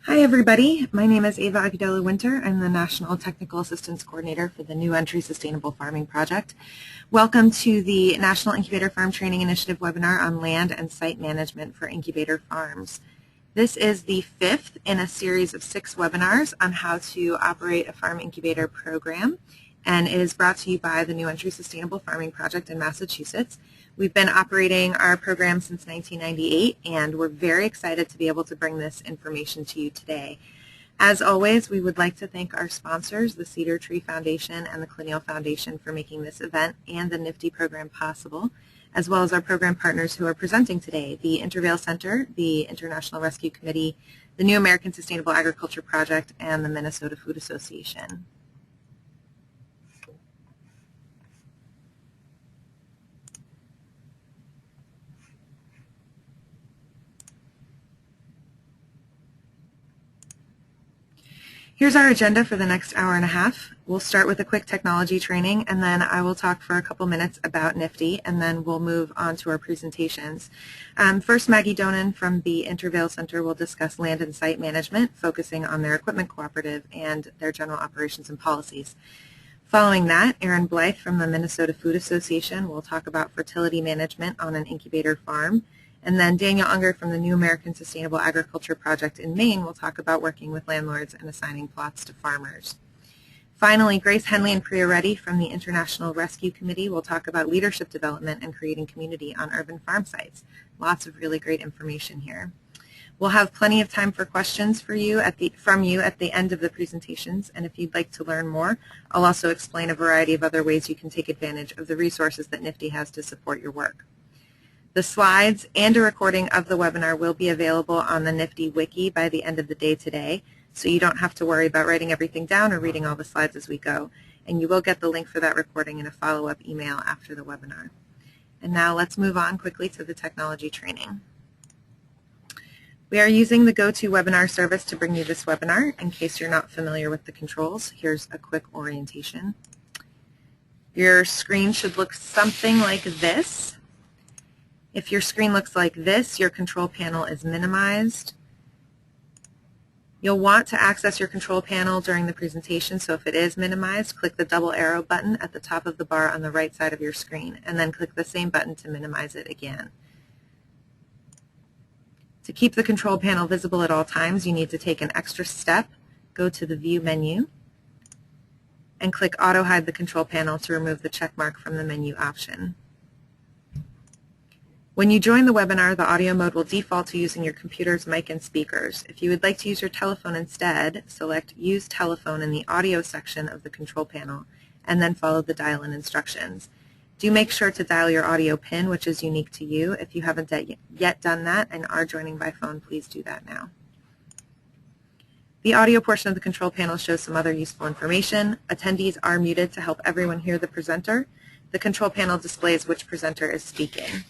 Hi everybody, my name is Ava Agudelo-Winter. I'm the National Technical Assistance Coordinator for the New Entry Sustainable Farming Project. Welcome to the National Incubator Farm Training Initiative webinar on land and site management for incubator farms. This is the fifth in a series of 6 webinars on how to operate a farm incubator program, and it is brought to you by the New Entry Sustainable Farming Project in Massachusetts. We've been operating our program since 1998, and we're very excited to be able to bring this information to you today. As always, we would like to thank our sponsors, the Cedar Tree Foundation and the Colonial Foundation, for making this event and the NIFTI program possible, as well as our program partners who are presenting today, the Intervale Center, the International Rescue Committee, the New American Sustainable Agriculture Project, and the Minnesota Food Association. Here's our agenda for the next hour and a half. We'll start with a quick technology training, and then I will talk for a couple minutes about NIFTI, and then we'll move on to our presentations. First, Maggie Donan from the Intervale Center will discuss land and site management, focusing on their equipment cooperative and their general operations and policies. Following that, Erin Blythe from the Minnesota Food Association will talk about fertility management on an incubator farm. And then Daniel Unger from the New American Sustainable Agriculture Project in Maine will talk about working with landlords and assigning plots to farmers. Finally, Grace Henley and Priya Reddy from the International Rescue Committee will talk about leadership development and creating community on urban farm sites. Lots of really great information here. We'll have plenty of time for questions from you at the end of the presentations, and if you'd like to learn more, I'll also explain a variety of other ways you can take advantage of the resources that NIFTI has to support your work. The slides and a recording of the webinar will be available on the NIFTI wiki by the end of the day today, so you don't have to worry about writing everything down or reading all the slides as we go. And you will get the link for that recording in a follow-up email after the webinar. And now let's move on quickly to the technology training. We are using the GoToWebinar service to bring you this webinar. In case you're not familiar with the controls, here's a quick orientation. Your screen should look something like this. If your screen looks like this, your control panel is minimized. You'll want to access your control panel during the presentation, so if it is minimized, click the double arrow button at the top of the bar on the right side of your screen, and then click the same button to minimize it again. To keep the control panel visible at all times, you need to take an extra step, go to the View menu, and click Auto Hide the Control Panel to remove the check mark from the menu option. When you join the webinar, the audio mode will default to using your computer's mic and speakers. If you would like to use your telephone instead, select Use Telephone in the audio section of the control panel, and then follow the dial-in instructions. Do make sure to dial your audio PIN, which is unique to you. If you haven't yet done that and are joining by phone, please do that now. The audio portion of the control panel shows some other useful information. Attendees are muted to help everyone hear the presenter. The control panel displays which presenter is speaking.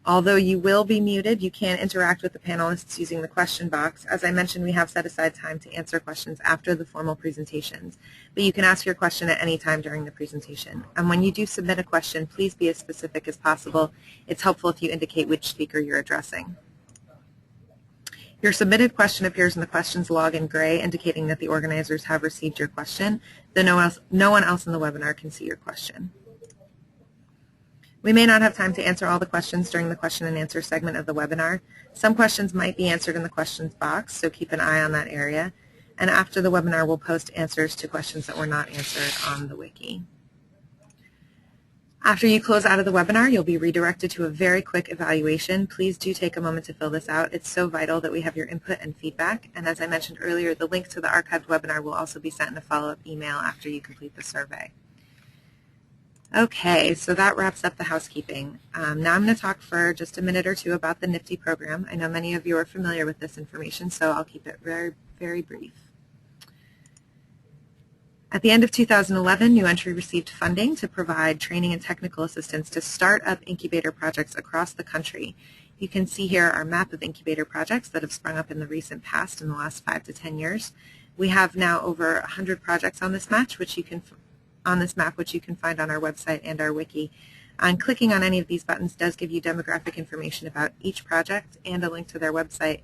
Although you will be muted, you can interact with the panelists using the question box. As I mentioned, we have set aside time to answer questions after the formal presentations, but you can ask your question at any time during the presentation. And when you do submit a question, please be as specific as possible. It's helpful if you indicate which speaker you're addressing. Your submitted question appears in the questions log in gray, indicating that the organizers have received your question, though no one else in the webinar can see your question. We may not have time to answer all the questions during the question and answer segment of the webinar. Some questions might be answered in the questions box, so keep an eye on that area. And after the webinar, we'll post answers to questions that were not answered on the wiki. After you close out of the webinar, you'll be redirected to a very quick evaluation. Please do take a moment to fill this out. It's so vital that we have your input and feedback. And as I mentioned earlier, the link to the archived webinar will also be sent in a follow-up email after you complete the survey. Okay, so that wraps up the housekeeping. Now I'm going to talk for just a minute or two about the NIFTI program. I know many of you are familiar with this information, so I'll keep it very, very brief. At the end of 2011, New Entry received funding to provide training and technical assistance to start up incubator projects across the country. You can see here our map of incubator projects that have sprung up in the recent past in the last 5 to 10 years. We have now over 100 projects on this map, which you can find on our website and our wiki. And clicking on any of these buttons does give you demographic information about each project and a link to their website.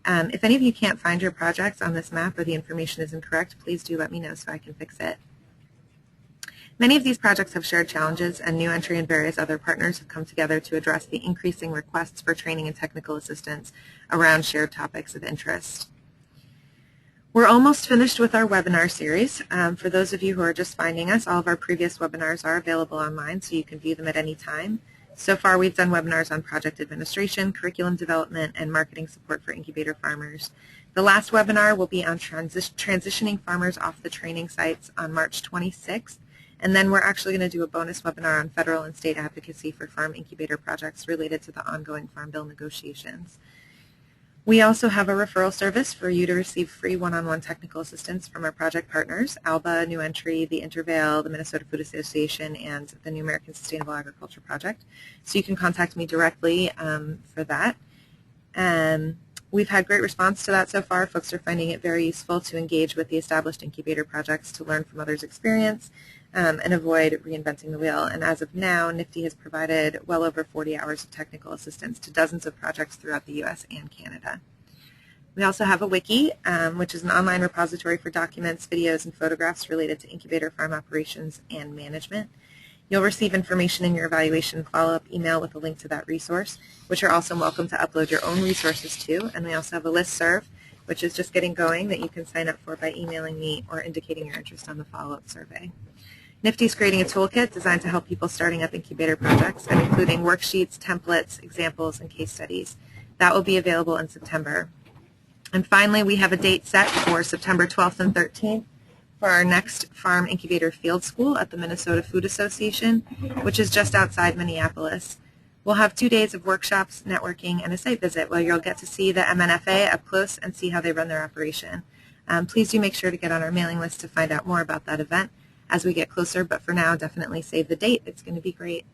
If any of you can't find your projects on this map or the information is incorrect, please do let me know so I can fix it. Many of these projects have shared challenges, and New Entry and various other partners have come together to address the increasing requests for training and technical assistance around shared topics of interest. We're almost finished with our webinar series. For those of you who are just finding us, all of our previous webinars are available online, so you can view them at any time. So far, we've done webinars on project administration, curriculum development, and marketing support for incubator farmers. The last webinar will be on transitioning farmers off the training sites on March 26th. And then we're actually going to do a bonus webinar on federal and state advocacy for farm incubator projects related to the ongoing Farm Bill negotiations. We also have a referral service for you to receive free one-on-one technical assistance from our project partners, ALBA, New Entry, the Intervale, the Minnesota Food Association, and the New American Sustainable Agriculture Project. So you can contact me directly for that. We've had great response to that so far. Folks are finding it very useful to engage with the established incubator projects to learn from others' experience and avoid reinventing the wheel. And as of now, NIFTI has provided well over 40 hours of technical assistance to dozens of projects throughout the U.S. and Canada. We also have a wiki, which is an online repository for documents, videos, and photographs related to incubator farm operations and management. You'll receive information in your evaluation follow-up email with a link to that resource, which you're also welcome to upload your own resources to. And we also have a listserv, which is just getting going, that you can sign up for by emailing me or indicating your interest on the follow-up survey. NIFTI is creating a toolkit designed to help people starting up incubator projects, and including worksheets, templates, examples, and case studies. That will be available in September. And finally, we have a date set for September 12th and 13th for our next Farm Incubator Field School at the Minnesota Food Association, which is just outside Minneapolis. We'll have 2 days of workshops, networking, and a site visit where you'll get to see the MNFA up close and see how they run their operation. Please do make sure to get on our mailing list to find out more about that event as we get closer, but for now, definitely save the date. It's going to be great.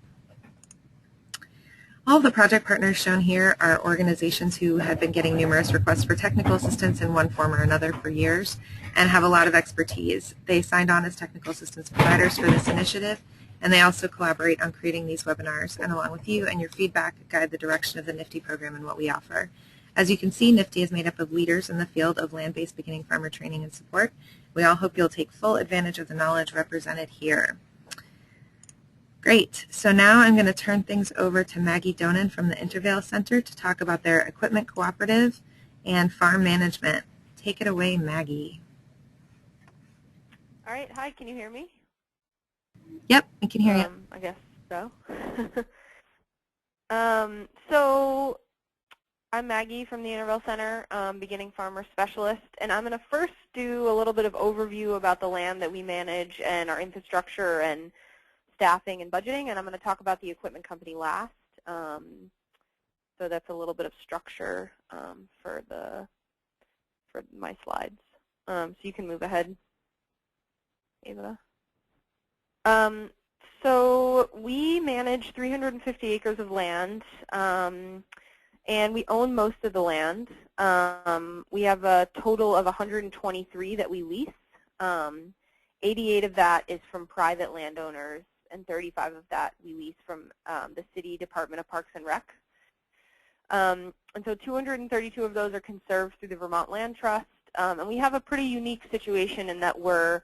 All of the project partners shown here are organizations who have been getting numerous requests for technical assistance in one form or another for years and have a lot of expertise. They signed on as technical assistance providers for this initiative, and they also collaborate on creating these webinars, and along with you and your feedback, guide the direction of the NIFTI program and what we offer. As you can see, NIFTI is made up of leaders in the field of land-based beginning farmer training and support. We all hope you'll take full advantage of the knowledge represented here. Great. So now I'm going to turn things over to Maggie Donan from the Intervale Center to talk about their equipment cooperative and farm management. Take it away, Maggie. All right. Hi, can you hear me? Yep, I can hear you. I guess so. So I'm Maggie from the Intervale Center, beginning farmer specialist, and I'm going to first do a little bit of overview about the land that we manage and our infrastructure and staffing and budgeting, and I'm going to talk about the equipment company last. So that's a little bit of structure for my slides. So you can move ahead, Ava. So we manage 350 acres of land, and we own most of the land. We have a total of 123 that we lease. 88 of that is from private landowners, and 35 of that we lease from the City Department of Parks and Rec. And so 232 of those are conserved through the Vermont Land Trust. And we have a pretty unique situation in that we're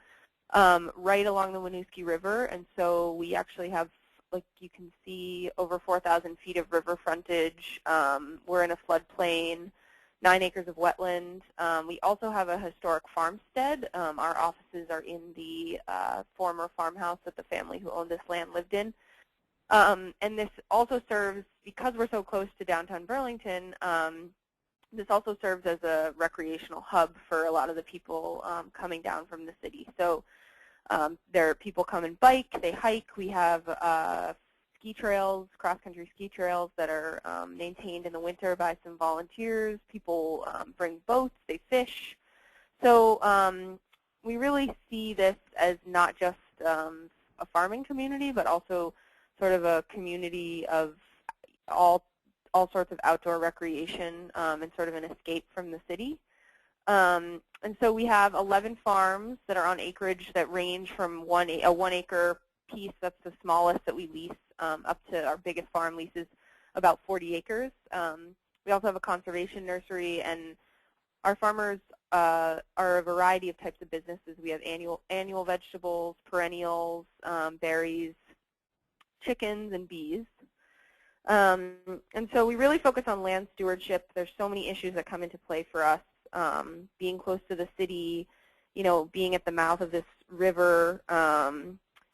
right along the Winooski River, and so we actually have, like you can see, over 4,000 feet of river frontage. We're in a floodplain, 9 acres of wetland. We also have a historic farmstead. Our offices are in the former farmhouse that the family who owned this land lived in. And this also serves, because we're so close to downtown Burlington, this also serves as a recreational hub for a lot of the people coming down from the city. So people come and bike, they hike. We have ski trails, cross-country ski trails that are maintained in the winter by some volunteers. People bring boats, they fish. So we really see this as not just a farming community, but also sort of a community of all sorts of outdoor recreation and sort of an escape from the city. And so we have 11 farms that are on acreage that range from a 1 acre piece, that's the smallest that we lease, up to our biggest farm leases about 40 acres. We also have a conservation nursery and Our farmers are a variety of types of businesses. We have annual vegetables, perennials, berries, chickens, and bees. And so we really focus on land stewardship. There's so many issues that come into play for us, being close to the city, being at the mouth of this river,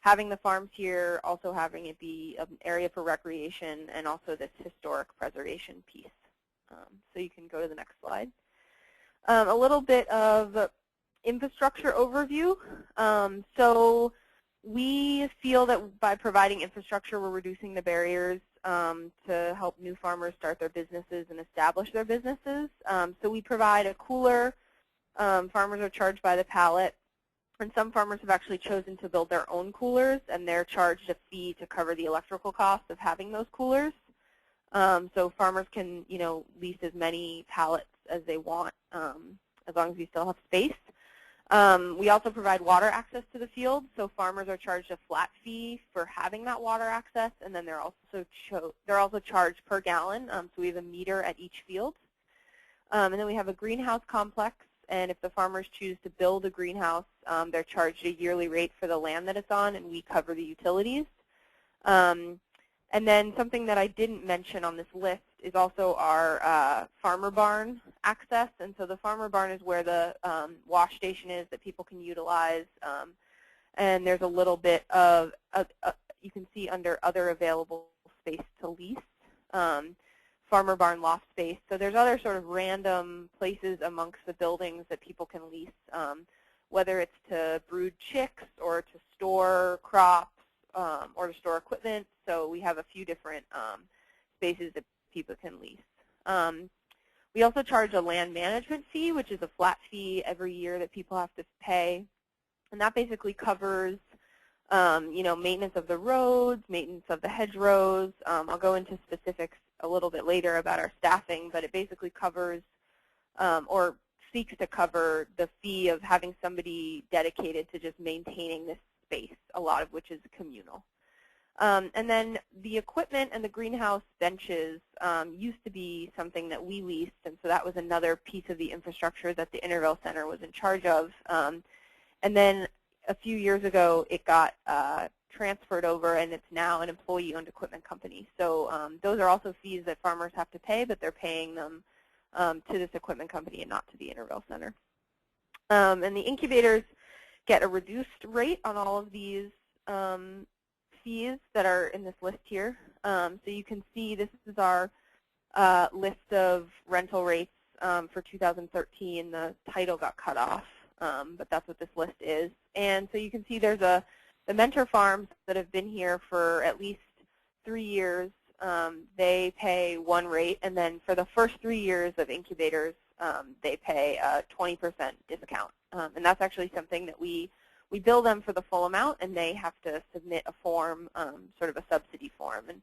having the farms here, also having it be an area for recreation, and also this historic preservation piece. So you can go to the next slide. A little bit of infrastructure overview. So we feel that by providing infrastructure, we're reducing the barriers to help new farmers start their businesses and establish their businesses. So we provide a cooler. Farmers are charged by the pallet. And some farmers have actually chosen to build their own coolers, and they're charged a fee to cover the electrical costs of having those coolers. So farmers can, lease as many pallets as they want, as long as we still have space. We also provide water access to the field, so farmers are charged a flat fee for having that water access, and then they're also charged per gallon. So we have a meter at each field. And then we have a greenhouse complex, and if the farmers choose to build a greenhouse, they're charged a yearly rate for the land that it's on, and we cover the utilities. And then something that I didn't mention on this list is also our farmer barn access. And so the farmer barn is where the wash station is that people can utilize. And there's a little bit of, you can see under other available space to lease, farmer barn loft space. So there's other sort of random places amongst the buildings that people can lease, whether it's to brood chicks or to store crops or to store equipment. So we have a few different spaces that people can lease. We also charge a land management fee, which is a flat fee every year that people have to pay. And that basically covers maintenance of the roads, maintenance of the hedgerows. I'll go into specifics a little bit later about our staffing, but it basically covers or seeks to cover the fee of having somebody dedicated to just maintaining this space, a lot of which is communal. And then the equipment and the greenhouse benches used to be something that we leased, and so that was another piece of the infrastructure that the Intervale Center was in charge of. And then a few years ago, it got transferred over, and it's now an employee-owned equipment company. So those are also fees that farmers have to pay, but they're paying them to this equipment company and not to the Intervale Center. And the incubators get a reduced rate on all of these fees that are in this list here. So you can see this is our list of rental rates for 2013. The title got cut off, but that's what this list is. And so you can see there's the mentor farms that have been here for at least 3 years. They pay one rate, and then for the first 3 years of incubators, they pay a 20% discount. And that's actually something that we bill them for the full amount, and they have to submit a form, sort of a subsidy form. And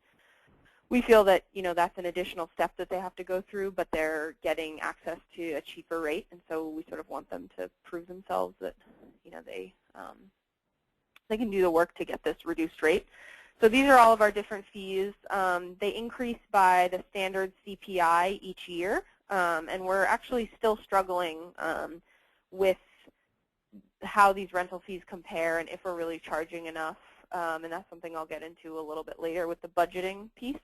we feel that that's an additional step that they have to go through, but they're getting access to a cheaper rate, and so we sort of want them to prove themselves that they can do the work to get this reduced rate. So these are all of our different fees. They increase by the standard CPI each year, and we're actually still struggling with how these rental fees compare and if we're really charging enough. And that's something I'll get into a little bit later with the budgeting piece.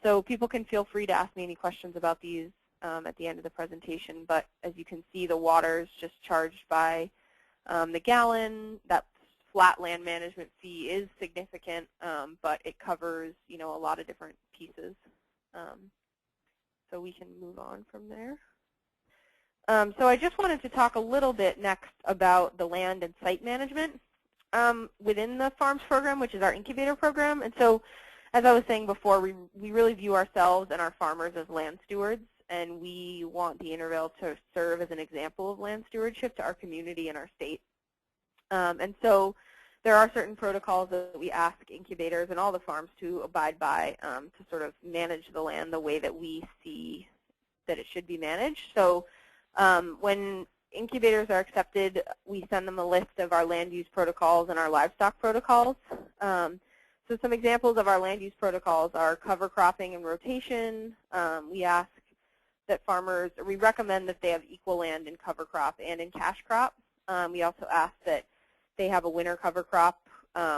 So people can feel free to ask me any questions about these at the end of the presentation. But as you can see, the water is just charged by the gallon. That flat land management fee is significant, but it covers a lot of different pieces. So we can move on from there. So I just wanted to talk a little bit next about the land and site management within the FARMS program, which is our incubator program. And so as I was saying before, we really view ourselves and our farmers as land stewards, and we want the Intervale to serve as an example of land stewardship to our community and our state. And so there are certain protocols that we ask incubators and all the farms to abide by to sort of manage the land the way that we see that it should be managed. So when incubators are accepted, we send them a list of our land use protocols and our livestock protocols. So some examples of our land use protocols are cover cropping and rotation. We ask that farmers, we recommend that they have equal land in cover crop and in cash crop. We also ask that they have a winter cover crop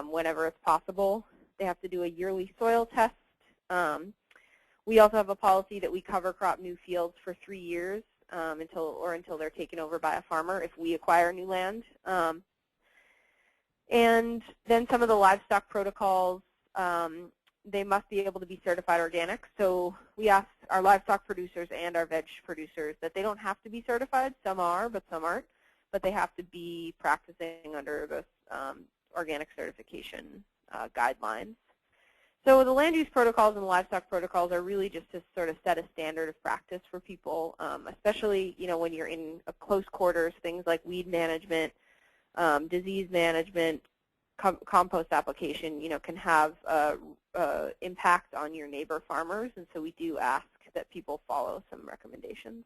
whenever it's possible. They have to do a yearly soil test. We also have a policy that we cover crop new fields for 3 years until they're taken over by a farmer if we acquire new land. And then some of the livestock protocols, they must be able to be certified organic. So we ask our livestock producers and our veg producers that they don't have to be certified. Some are, but some aren't. But they have to be practicing under the organic certification guidelines. So the land use protocols and the livestock protocols are really just to sort of set a standard of practice for people, especially when you're in close quarters, things like weed management, disease management, compost application, can have impact on your neighbor farmers, and so we do ask that people follow some recommendations.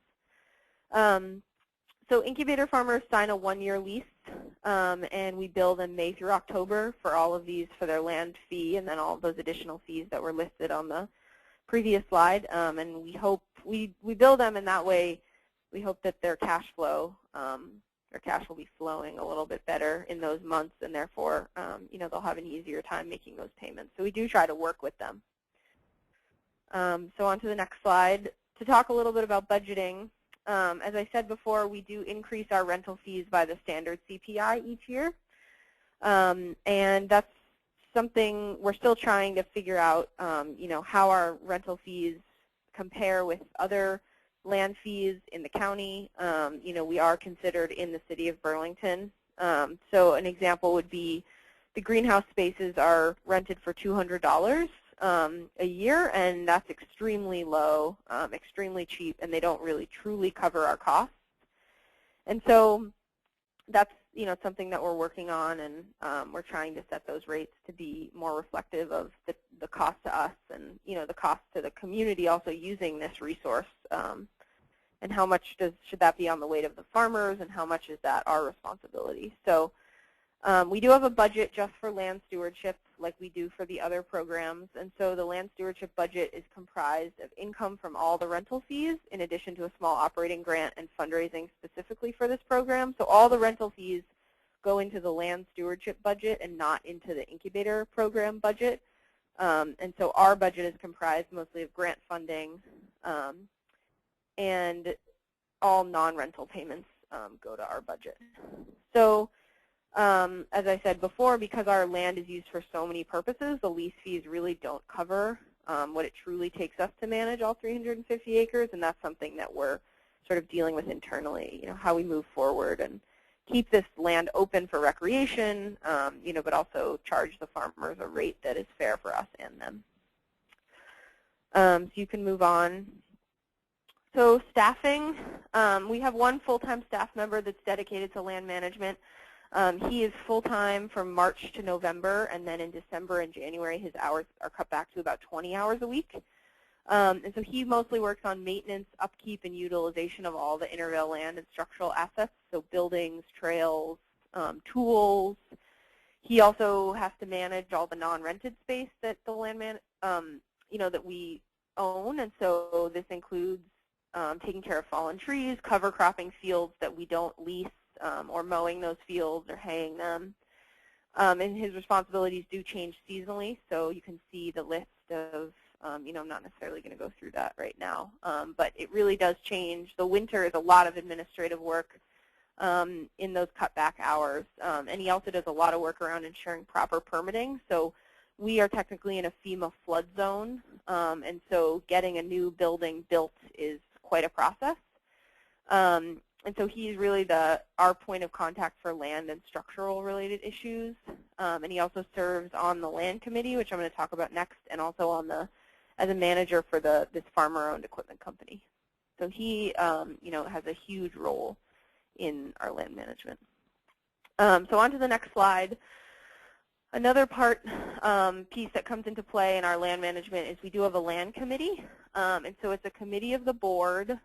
So incubator farmers sign a 1-year lease, and we bill them May through October for all of these, for their land fee and then all of those additional fees that were listed on the previous slide. And we hope we bill them in that way. We hope that their cash flow, their cash will be flowing a little bit better in those months, and therefore, they'll have an easier time making those payments. So we do try to work with them. So on to the next slide to talk a little bit about budgeting. As I said before, we do increase our rental fees by the standard CPI each year, and that's something we're still trying to figure out. How our rental fees compare with other land fees in the county. We are considered in the city of Burlington. So an example would be the greenhouse spaces are rented for $200 a year, and that's extremely low, extremely cheap, and they don't really truly cover our costs. And so that's something that we're working on, and we're trying to set those rates to be more reflective of the cost to us and the cost to the community also using this resource. And how much should that be on the weight of the farmers, and how much is that our responsibility? So we do have a budget just for land stewardship like we do for the other programs. And so the land stewardship budget is comprised of income from all the rental fees in addition to a small operating grant and fundraising specifically for this program. So all the rental fees go into the land stewardship budget and not into the incubator program budget. And so our budget is comprised mostly of grant funding, and all non-rental payments go to our budget. So as I said before, because our land is used for so many purposes, the lease fees really don't cover what it truly takes us to manage all 350 acres, and that's something that we're sort of dealing with internally, how we move forward and keep this land open for recreation, but also charge the farmers a rate that is fair for us and them. So you can move on. So staffing, we have one full-time staff member that's dedicated to land management. He is full-time from March to November, and then in December and January his hours are cut back to about 20 hours a week. And so he mostly works on maintenance, upkeep, and utilization of all the Intervale land and structural assets, so buildings, trails, tools. He also has to manage all the non-rented space that the land that we own, and so this includes taking care of fallen trees, cover cropping fields that we don't lease, or mowing those fields or haying them. And his responsibilities do change seasonally, so you can see the list of, I'm not necessarily going to go through that right now, but it really does change. The winter is a lot of administrative work in those cutback hours, and he also does a lot of work around ensuring proper permitting. So we are technically in a FEMA flood zone, and so getting a new building built is quite a process. And so he's really our point of contact for land and structural related issues. And he also serves on the land committee, which I'm going to talk about next, and also as a manager for this farmer-owned equipment company. So he has a huge role in our land management. So on to the next slide. Another piece that comes into play in our land management is we do have a land committee. And so it's a committee of the board.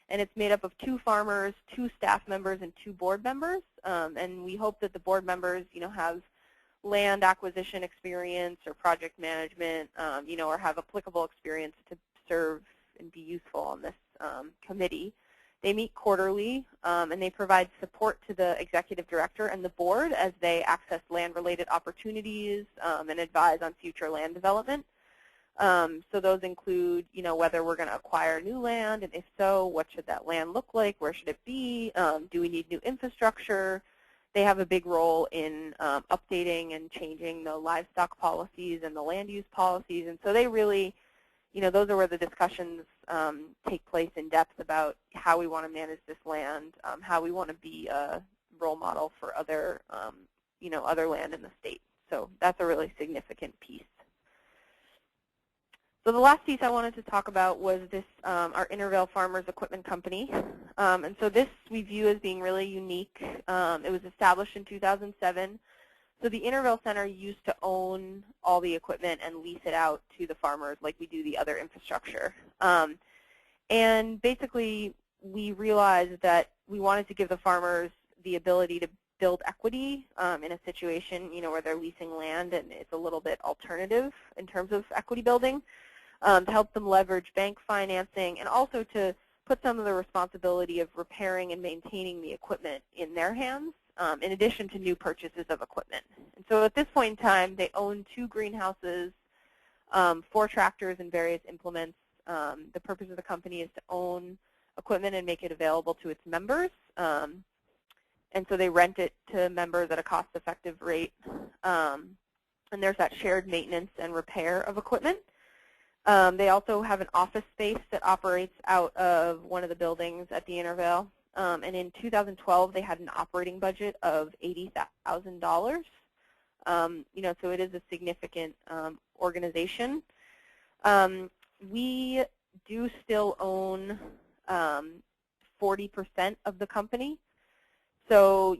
And it's made up of 2 farmers, 2 staff members, and 2 board members. And we hope that the board members, have land acquisition experience or project management, or have applicable experience to serve and be useful on this committee. They meet quarterly, and they provide support to the executive director and the board as they access land-related opportunities and advise on future land development. So those include, whether we're going to acquire new land, and if so, what should that land look like? Where should it be? Do we need new infrastructure? They have a big role in updating and changing the livestock policies and the land use policies, and so they really, those are where the discussions take place in depth about how we want to manage this land, how we want to be a role model for other, other land in the state. So that's a really significant piece. So the last piece I wanted to talk about was this, our Intervale Farmers Equipment Company. And so this we view as being really unique. It was established in 2007. So the Intervale Center used to own all the equipment and lease it out to the farmers like we do the other infrastructure. And basically, we realized that we wanted to give the farmers the ability to build equity in a situation, where they're leasing land and it's a little bit alternative in terms of equity building. To help them leverage bank financing, and also to put some of the responsibility of repairing and maintaining the equipment in their hands, in addition to new purchases of equipment. And so at this point in time, they own 2 greenhouses, 4 tractors, and various implements. The purpose of the company is to own equipment and make it available to its members. And so they rent it to members at a cost-effective rate. And there's that shared maintenance and repair of equipment. They also have an office space that operates out of one of the buildings at the Intervale. And in 2012, they had an operating budget of $80,000. So it is a significant organization. We do still own 40% of the company. So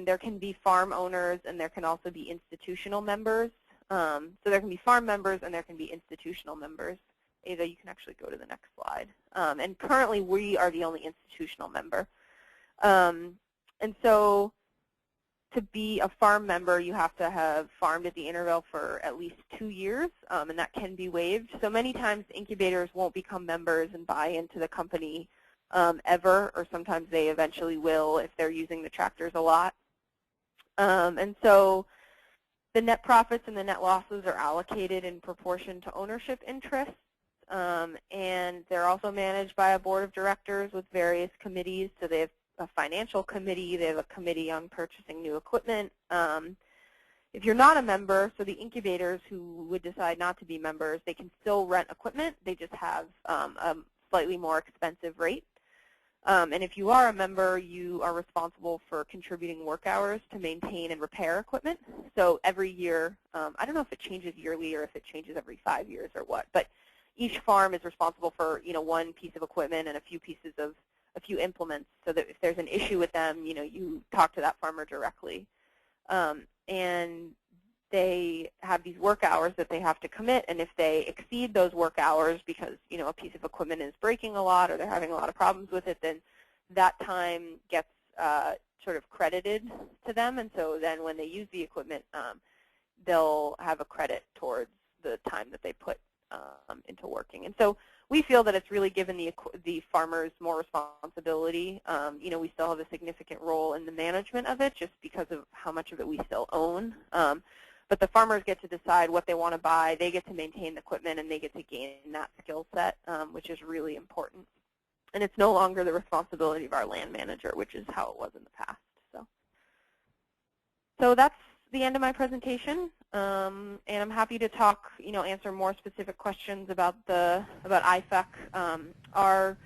there can be farm owners, and there can also be institutional members. So there can be farm members and there can be institutional members. Ava, you can actually go to the next slide. And currently we are the only institutional member. And so to be a farm member, you have to have farmed at the Intervale for at least 2 years, and that can be waived. So many times incubators won't become members and buy into the company ever, or sometimes they eventually will if they're using the tractors a lot. And so the net profits and the net losses are allocated in proportion to ownership interests, and they're also managed by a board of directors with various committees. So they have a financial committee, they have a committee on purchasing new equipment. If you're not a member, so the incubators who would decide not to be members, they can still rent equipment, they just have a slightly more expensive rate. And if you are a member, you are responsible for contributing work hours to maintain and repair equipment. So every year, I don't know if it changes yearly or if it changes every 5 years or what, but each farm is responsible for, one piece of equipment and a few implements, so that if there's an issue with them, you talk to that farmer directly. And they have these work hours that they have to commit, and if they exceed those work hours because, a piece of equipment is breaking a lot or they're having a lot of problems with it, then that time gets sort of credited to them. And so then when they use the equipment, they'll have a credit towards the time that they put into working. And so we feel that it's really given the farmers more responsibility. We still have a significant role in the management of it just because of how much of it we still own. But the farmers get to decide what they want to buy. They get to maintain the equipment, and they get to gain that skill set, which is really important. And it's no longer the responsibility of our land manager, which is how it was in the past. So that's the end of my presentation, and I'm happy to talk, answer more specific questions about IFEC. Our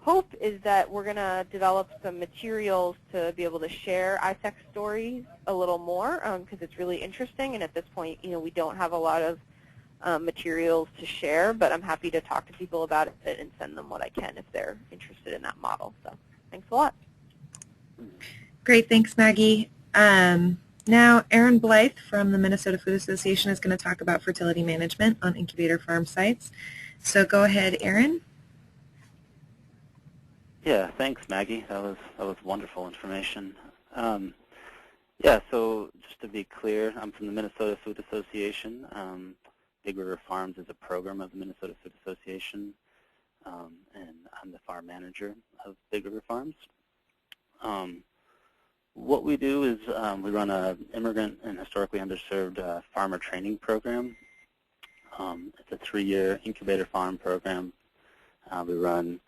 hope is that we're going to develop some materials to be able to share IFEC stories a little more, because it's really interesting, and at this point, we don't have a lot of materials to share, but I'm happy to talk to people about it and send them what I can if they're interested in that model. So thanks a lot. Great, thanks, Maggie. Now, Erin Blythe from the Minnesota Food Association is going to talk about fertility management on incubator farm sites. So go ahead, Erin. Yeah, thanks, Maggie. That was wonderful information. Yeah, so just to be clear, I'm from the Minnesota Food Association. Big River Farms is a program of the Minnesota Food Association. and I'm the farm manager of Big River Farms. What we do is we run an immigrant and historically underserved farmer training program. It's a 3-year incubator farm program. We run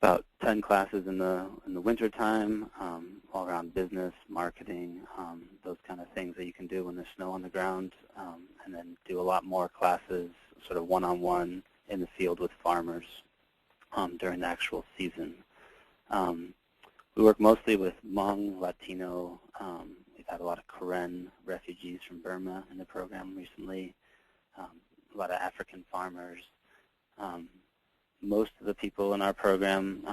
about 10 classes in the wintertime, all around business, marketing, those kind of things that you can do when there's snow on the ground, and then do a lot more classes, sort of one-on-one in the field with farmers during the actual season. We work mostly with Hmong, Latino. We've had a lot of Karen refugees from Burma in the program recently, a lot of African farmers. Most of the people in our program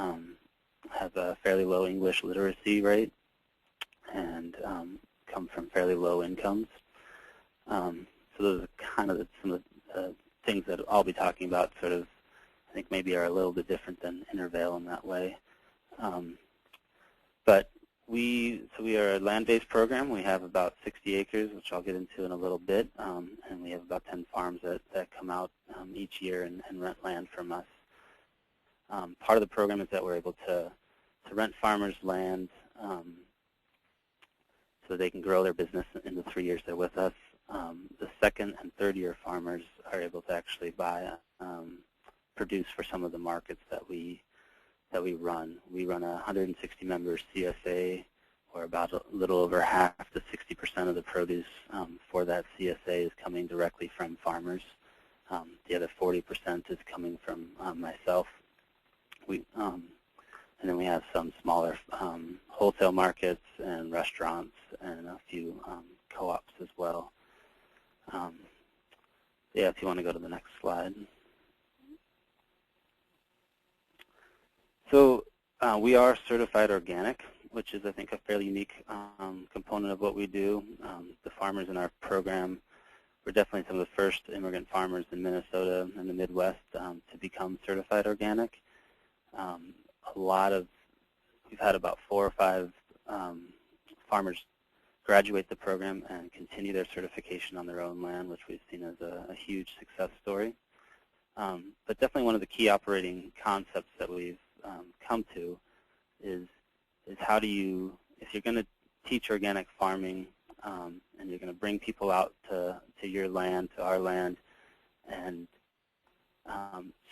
have a fairly low English literacy rate and come from fairly low incomes. So those are kind of some of the things that I'll be talking about sort of, I think maybe are a little bit different than Intervale in that way. But we are a land-based program. We have about 60 acres, which I'll get into in a little bit, and we have about 10 farms that come out each year and rent land from us. Part of the program is that we're able to rent farmers land so they can grow their business in the 3 years they're with us. The second and third year farmers are able to actually produce for some of the markets that we run. We run a 160-member CSA, or about a little over half to 60% of the produce for that CSA is coming directly from farmers. The other 40% is coming from myself. And then we have some smaller wholesale markets and restaurants and a few co-ops as well. Yeah, if you want to go to the next slide. So we are certified organic, which is, I think, a fairly unique component of what we do. The farmers in our program were definitely some of the first immigrant farmers in Minnesota and the Midwest to become certified organic. We've had about 4 or 5 farmers graduate the program and continue their certification on their own land, which we've seen as a huge success story. But definitely one of the key operating concepts that we've come to is how do you, if you're going to teach organic farming and you're going to bring people out to your land, to our land, and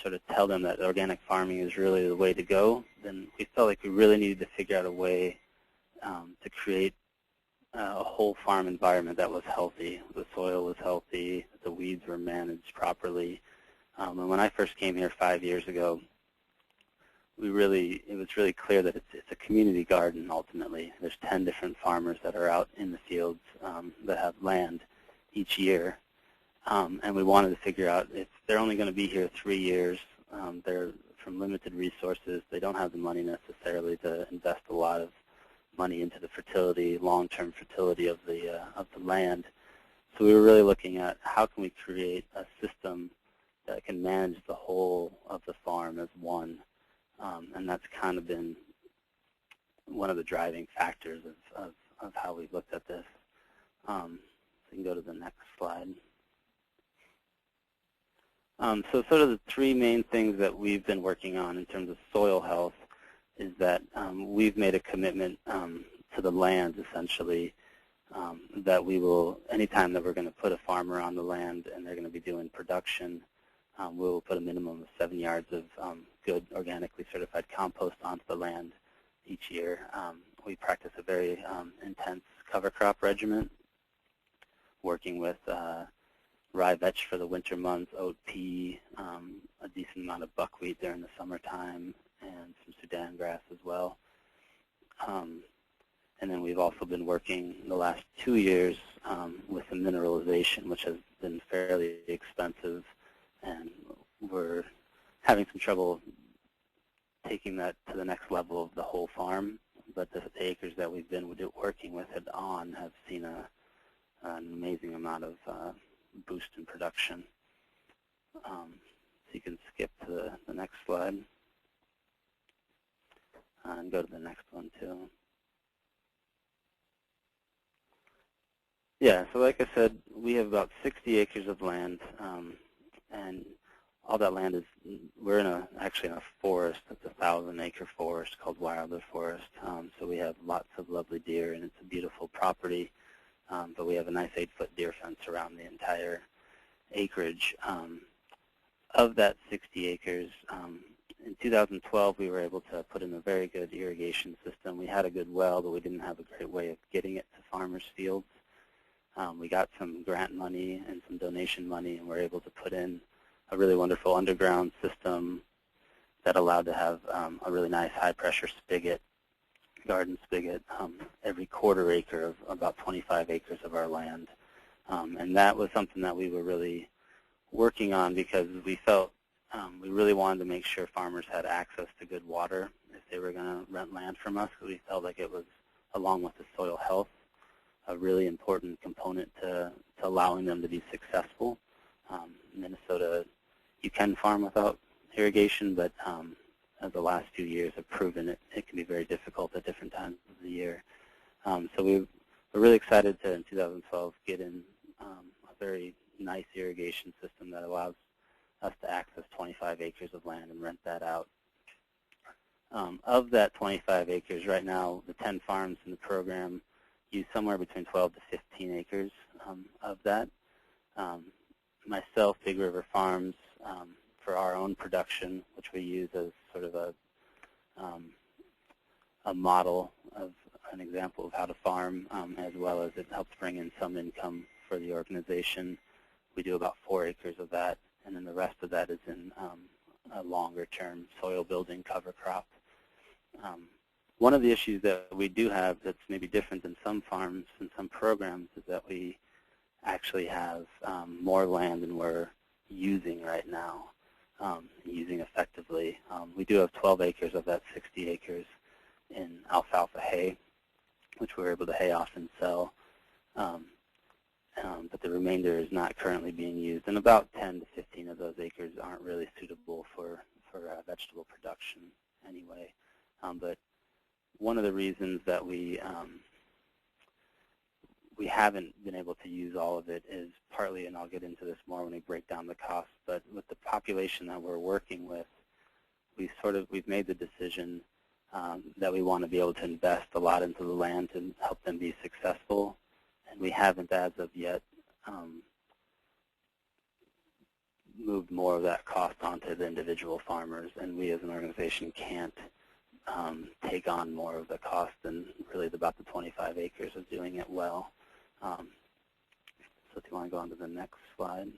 sort of tell them that organic farming is really the way to go, then we felt like we really needed to figure out a way to create a whole farm environment that was healthy. The soil was healthy, the weeds were managed properly. And when I first came here 5 years ago, it was really clear that it's a community garden ultimately. There's 10 different farmers that are out in the fields that have land each year. And we wanted to figure out if they're only going to be here 3 years, they're from limited resources, they don't have the money necessarily to invest a lot of money into the fertility, long-term fertility of the land. So we were really looking at how can we create a system that can manage the whole of the farm as one. And that's kind of been one of the driving factors of how we've looked at this. So you can go to the next slide. So sort of the 3 main things that we've been working on in terms of soil health is that we've made a commitment to the land, essentially, that we will, anytime that we're going to put a farmer on the land and they're going to be doing production, we'll put a minimum of 7 yards of good organically certified compost onto the land each year. We practice a very intense cover crop regimen, working with rye vetch for the winter months, oat pea, a decent amount of buckwheat during the summertime, and some Sudan grass as well. And then we've also been working the last 2 years with the mineralization, which has been fairly expensive, and we're having some trouble taking that to the next level of the whole farm. But the acres that we've been working with it on have seen an amazing amount of boost in production. So you can skip to the next slide and go to the next one too. Yeah, so like I said, we have about 60 acres of land, and all that land is, we're actually in a forest. It's a 1,000-acre forest called Wilder Forest. So we have lots of lovely deer, and it's a beautiful property. But we have a nice 8-foot deer fence around the entire acreage. Of that 60 acres, in 2012 we were able to put in a very good irrigation system. We had a good well, but we didn't have a great way of getting it to farmers' fields. We got some grant money and some donation money, and were able to put in a really wonderful underground system that allowed to have a really nice high-pressure spigot, garden spigot, every quarter acre of about 25 acres of our land. And that was something that we were really working on because we felt we really wanted to make sure farmers had access to good water if they were going to rent land from us. We felt like it was, along with the soil health, a really important component to allowing them to be successful. Minnesota, you can farm without irrigation, but as the last few years have proven, it can be very difficult at different times of the year. So we're really excited to, in 2012, get in a very nice irrigation system that allows us to access 25 acres of land and rent that out. Of that 25 acres, right now, the 10 farms in the program use somewhere between 12 to 15 acres of that. Myself, Big River Farms, for our own production, which we use as sort of a model of an example of how to farm, as well as it helps bring in some income for the organization. We do about 4 acres of that, and then the rest of that is in a longer-term soil building cover crop. One of the issues that we do have that's maybe different than some farms and some programs is that we actually have more land than we're using right now, using effectively. We do have 12 acres of that 60 acres in alfalfa hay, which we're able to hay off and sell. But the remainder is not currently being used, and about 10 to 15 of those acres aren't really suitable for vegetable production anyway. But one of the reasons that we haven't been able to use all of it is partly, and I'll get into this more when we break down the costs, but with the population that we're working with, we've made the decision that we want to be able to invest a lot into the land to help them be successful, and we haven't as of yet moved more of that cost onto the individual farmers, and we as an organization can't take on more of the cost than really about the 25 acres of doing it well. So if you want to go on to the next slide.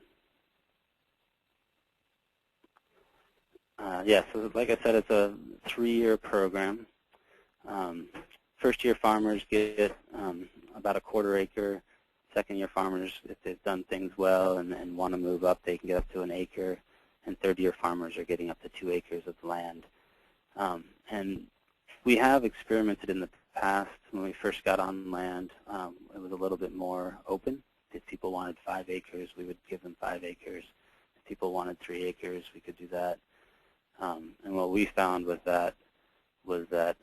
Yeah, so like I said, it's a 3-year program. First-year farmers get about a quarter acre. Second-year farmers, if they've done things well and want to move up, they can get up to an acre. And third-year farmers are getting up to 2 acres of land. And we have experimented in the past. When we first got on land, it was a little bit more open. If people wanted 5 acres, we would give them 5 acres. If people wanted 3 acres, we could do that. And what we found with that was that,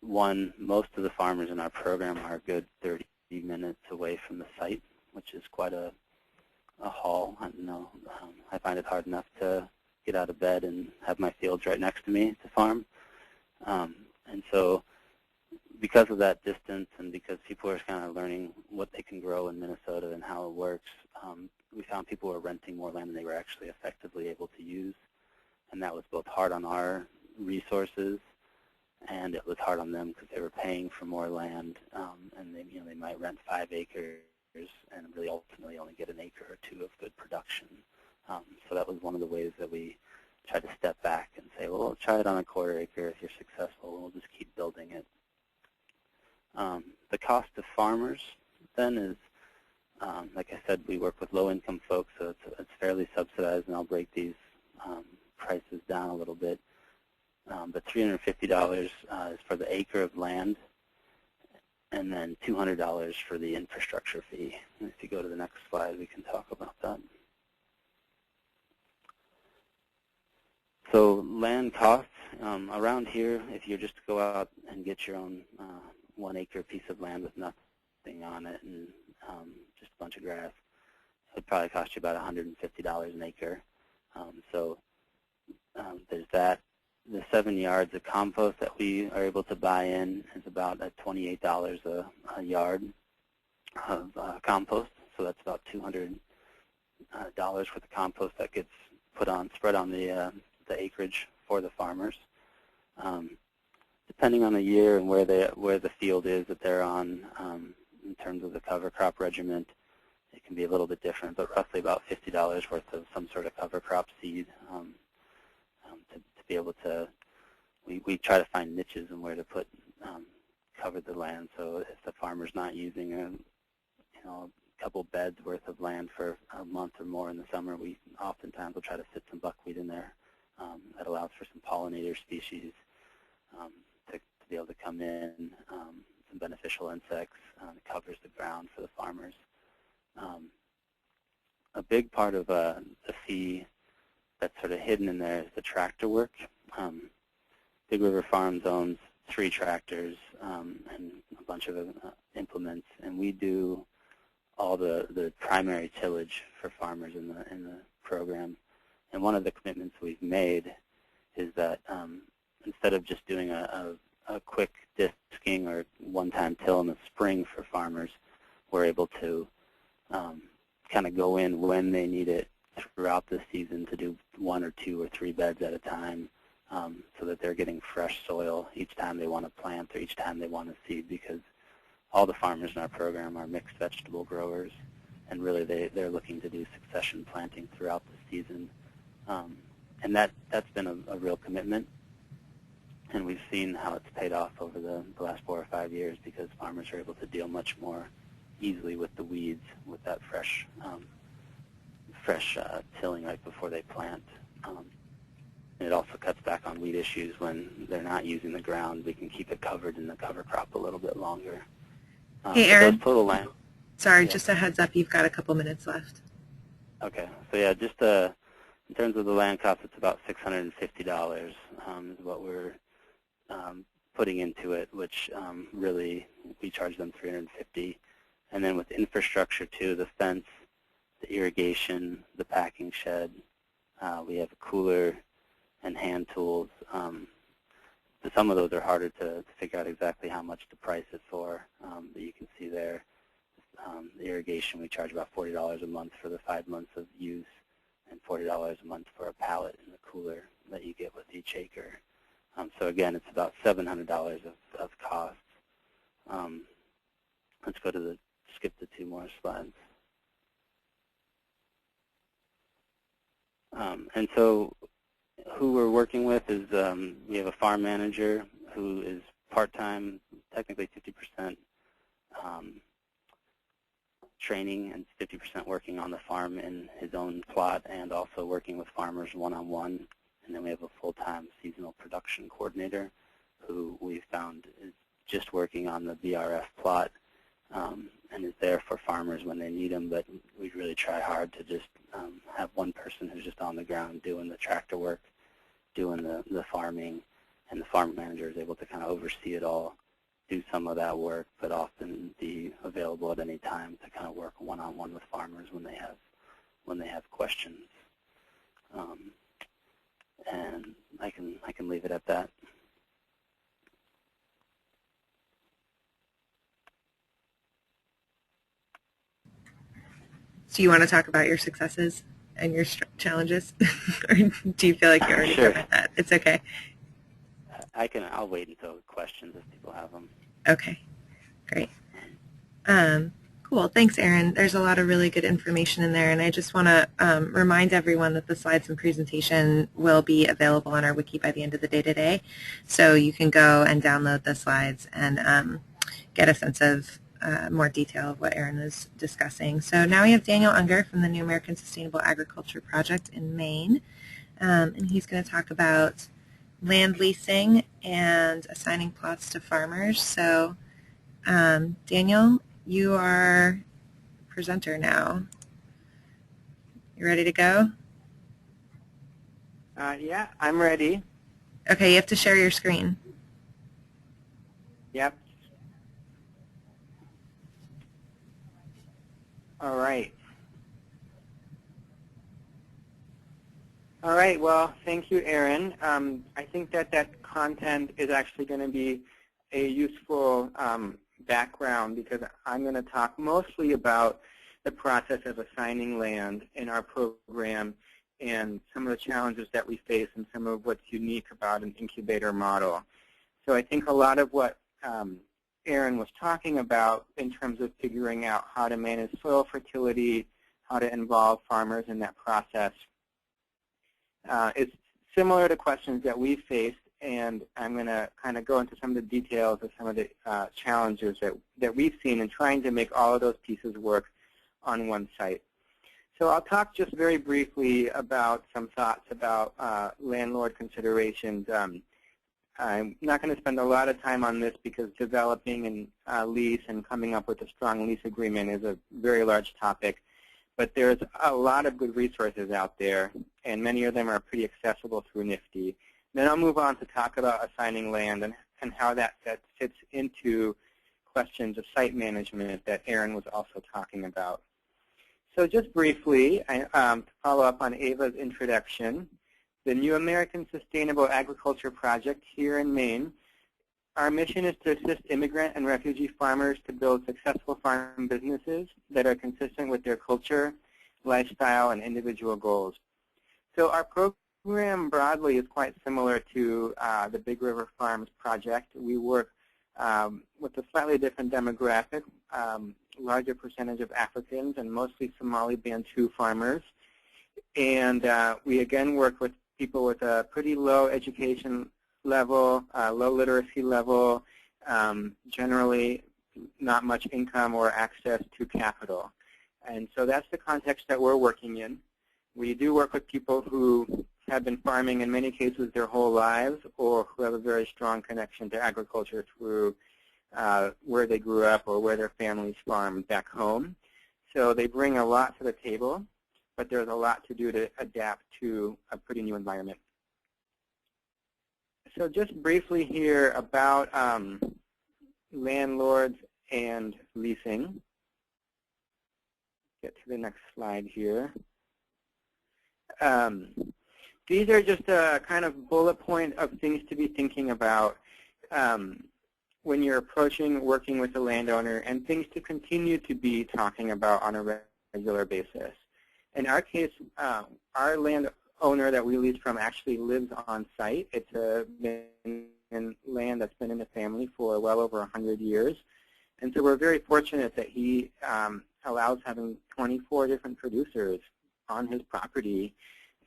one, most of the farmers in our program are a good 30 minutes away from the site, which is quite a haul. I don't know. I find it hard enough to get out of bed and have my fields right next to me to farm. And so because of that distance and because people are kind of learning what they can grow in Minnesota and how it works, we found people were renting more land than they were actually effectively able to use. And that was both hard on our resources, and it was hard on them because they were paying for more land, and they might rent 5 acres and really ultimately only get an acre or 2 of good production. So that was one of the ways that we tried to step back and say, well, we'll try it on a quarter acre. If you're successful, we'll just keep building it. The cost to farmers then is, like I said, we work with low-income folks, so it's fairly subsidized, and I'll break these prices down a little bit. But $350 is for the acre of land, and then $200 for the infrastructure fee. And if you go to the next slide, we can talk about that. So land costs, around here, if you just go out and get your own 1 acre piece of land with nothing on it and just a bunch of grass, it would probably cost you about $150 an acre. There's that. The 7 yards of compost that we are able to buy in is about at $28 a yard of compost. So that's about $200 worth of compost that gets spread on the acreage for the farmers. Depending on the year and where the field is that they're on, in terms of the cover crop regiment, it can be a little bit different, but roughly about $50 worth of some sort of cover crop seed to be able to. We try to find niches and where to put cover the land. So if the farmer's not using a couple beds worth of land for a month or more in the summer, we oftentimes will try to fit some buckwheat in there. That allows for some pollinator species to be able to come in, some beneficial insects, covers the ground for the farmers. A big part of the fee that's sort of hidden in there is the tractor work. Big River Farms owns 3 tractors and a bunch of implements, and we do all the primary tillage for farmers in the program. And one of the commitments we've made is that instead of just doing a quick disking or one-time till in the spring for farmers, we're able to kind of go in when they need it throughout the season to do 1 or 2 or 3 beds at a time, so that they're getting fresh soil each time they want to plant or each time they want to seed, because all the farmers in our program are mixed vegetable growers, and really they're looking to do succession planting throughout the season. And that's been a real commitment, and we've seen how it's paid off over the last 4 or 5 years, because farmers are able to deal much more easily with the weeds with that fresh tilling right before they plant. And it also cuts back on weed issues when they're not using the ground. We can keep it covered in the cover crop a little bit longer. Hey, Aaron. Total land. Sorry, yeah. Just a heads up, you've got a couple minutes left. Okay. So yeah, just in terms of the land cost, it's about $650 is what we're putting into it, which really we charge them $350. And then with infrastructure too, the fence, the irrigation, the packing shed, we have a cooler and hand tools. Some of those are harder to figure out exactly how much to price it for, but you can see there. The irrigation, we charge about $40 a month for the 5 months of use, and $40 a month for a pallet in the cooler that you get with each acre. So again, it's about $700 of cost. Let's go to skip the 2 more slides. And so who we're working with is we have a farm manager who is part-time, technically 50% training and 50% working on the farm in his own plot, and also working with farmers one-on-one. And then we have a full-time seasonal production coordinator who we found is just working on the BRF plot and is there for farmers when they need them. But we really try hard to just have one person who's just on the ground doing the tractor work, doing the farming, and the farm manager is able to kind of oversee it all, do some of that work, but often be available at any time to kind of work one-on-one with farmers when they have questions. And I can leave it at that. Do you want to talk about your successes and your challenges, or do you feel like you already covered that? It's okay. I'll wait until questions if people have them. Okay, great. Cool. Thanks, Aaron. There's a lot of really good information in there, and I just want to remind everyone that the slides and presentation will be available on our wiki by the end of the day today, so you can go and download the slides and get a sense of more detail of what Aaron was discussing. So now we have Daniel Unger from the New American Sustainable Agriculture Project in Maine, and he's going to talk about land leasing and assigning plots to farmers. So Daniel, you are presenter now. You ready to go? Yeah, I'm ready. Okay, you have to share your screen. Yep. All right. All right, well, thank you, Erin. I think that content is actually going to be a useful background because I'm going to talk mostly about the process of assigning land in our program and some of the challenges that we face and some of what's unique about an incubator model. So I think a lot of what Erin was talking about in terms of figuring out how to manage soil fertility, how to involve farmers in that process, is similar to questions that we've faced, and I'm going to kind of go into some of the details of some of the challenges that we've seen in trying to make all of those pieces work on one site. So I'll talk just very briefly about some thoughts about landlord considerations. I'm not going to spend a lot of time on this because developing a lease and coming up with a strong lease agreement is a very large topic. But there's a lot of good resources out there, and many of them are pretty accessible through NIFTI. Then I'll move on to talk about assigning land and how that fits into questions of site management that Erin was also talking about. So just briefly, to follow up on Ava's introduction, the New American Sustainable Agriculture Project here in Maine, our mission is to assist immigrant and refugee farmers to build successful farm businesses that are consistent with their culture, lifestyle, and individual goals. So our program broadly is quite similar to the Big River Farms project. We work with a slightly different demographic, larger percentage of Africans and mostly Somali Bantu farmers. And we again work with people with a pretty low education level, low literacy level, generally not much income or access to capital. And so that's the context that we're working in. We do work with people who have been farming in many cases their whole lives or who have a very strong connection to agriculture through where they grew up or where their families farmed back home. So they bring a lot to the table, but there's a lot to do to adapt to a pretty new environment. So just briefly here about landlords and leasing. Get to the next slide here. These are just a kind of bullet point of things to be thinking about when you're approaching working with the landowner and things to continue to be talking about on a regular basis. In our case, our landowner that we lease from actually lives on site. It's land that's been in the family for well over 100 years. And so we're very fortunate that he allows having 24 different producers on his property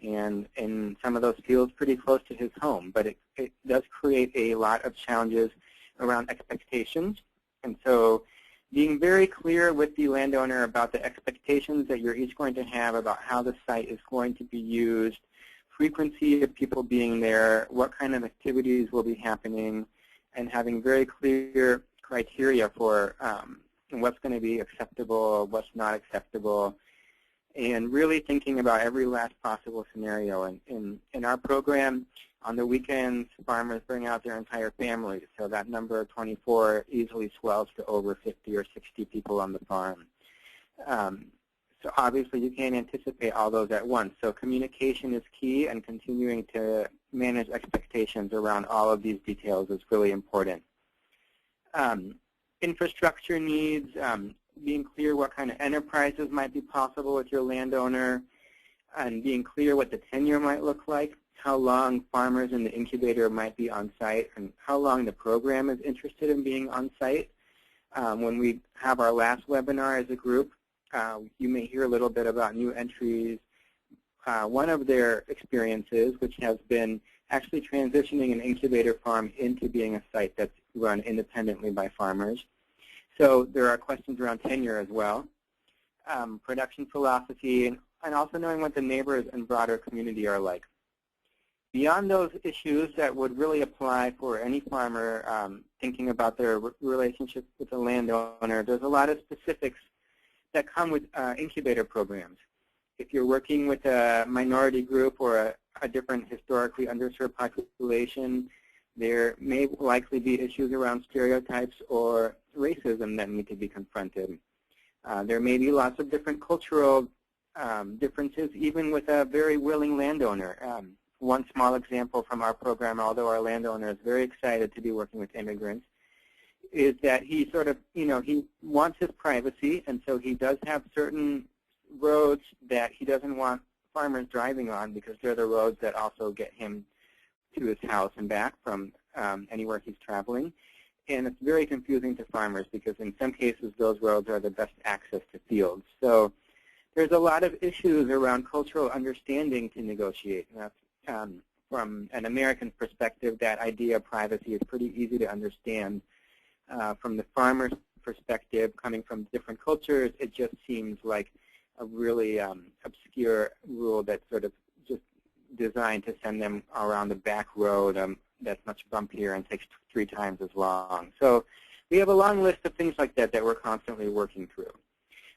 and in some of those fields pretty close to his home. But it does create a lot of challenges around expectations. And so being very clear with the landowner about the expectations that you're each going to have about how the site is going to be used, frequency of people being there, what kind of activities will be happening, and having very clear criteria for what's going to be acceptable, what's not acceptable, and really thinking about every last possible scenario. And in our program, on the weekends, farmers bring out their entire families, so that number of 24 easily swells to over 50 or 60 people on the farm. So obviously you can't anticipate all those at once, so communication is key, and continuing to manage expectations around all of these details is really important. Infrastructure needs, being clear what kind of enterprises might be possible with your landowner, and being clear what the tenure might look like, how long farmers in the incubator might be on site, and how long the program is interested in being on site. When we have our last webinar as a group, you may hear a little bit about new entries. One of their experiences, which has been actually transitioning an incubator farm into being a site that's run independently by farmers. So there are questions around tenure as well, production philosophy, and also knowing what the neighbors and broader community are like. Beyond those issues that would really apply for any farmer thinking about their relationship with the landowner, there's a lot of specifics that come with incubator programs. If you're working with a minority group or a different historically underserved population, there may likely be issues around stereotypes or racism that need to be confronted. There may be lots of different cultural differences even with a very willing landowner. One small example from our program, although our landowner is very excited to be working with immigrants, is that he sort of, he wants his privacy, and so he does have certain roads that he doesn't want farmers driving on because they're the roads that also get him to his house and back from anywhere he's traveling. And it's very confusing to farmers because in some cases those roads are the best access to fields. So there's a lot of issues around cultural understanding to negotiate. From an American perspective, that idea of privacy is pretty easy to understand. From the farmer's perspective, coming from different cultures, it just seems like a really obscure rule that's sort of just designed to send them around the back road that's much bumpier and takes 3 times as long. So we have a long list of things like that that we're constantly working through.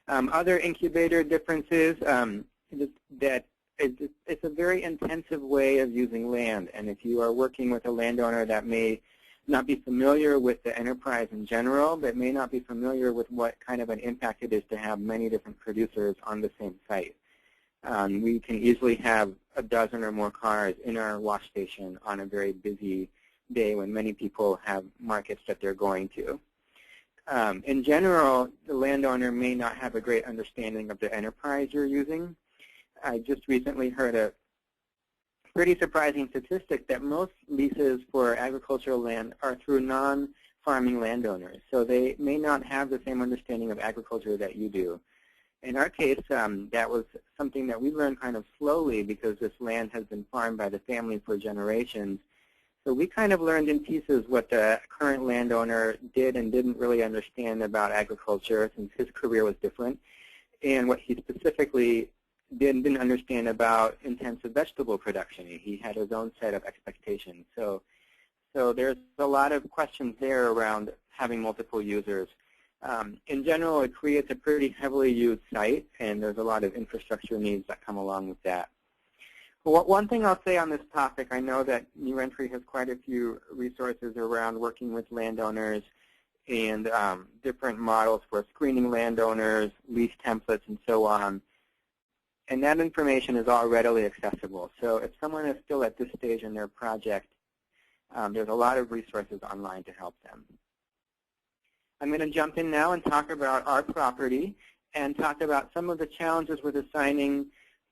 Other incubator differences, that it's a very intensive way of using land. And if you are working with a landowner that may not be familiar with the enterprise in general, but may not be familiar with what kind of an impact it is to have many different producers on the same site. We can easily have a dozen or more cars in our wash station on a very busy day when many people have markets that they're going to. In general, the landowner may not have a great understanding of the enterprise you're using. I just recently heard a pretty surprising statistic that most leases for agricultural land are through non-farming landowners. So they may not have the same understanding of agriculture that you do. In our case, that was something that we learned kind of slowly because this land has been farmed by the family for generations. So we kind of learned in pieces what the current landowner did and didn't really understand about agriculture since his career was different, and what he specifically didn't understand about intensive vegetable production. He had his own set of expectations. So there's a lot of questions there around having multiple users. In general, it creates a pretty heavily used site, and there's a lot of infrastructure needs that come along with that. Well, one thing I'll say on this topic, I know that New Entry has quite a few resources around working with landowners and different models for screening landowners, lease templates, and so on. And that information is all readily accessible. So if someone is still at this stage in their project, there's a lot of resources online to help them. I'm going to jump in now and talk about our property and talk about some of the challenges with assigning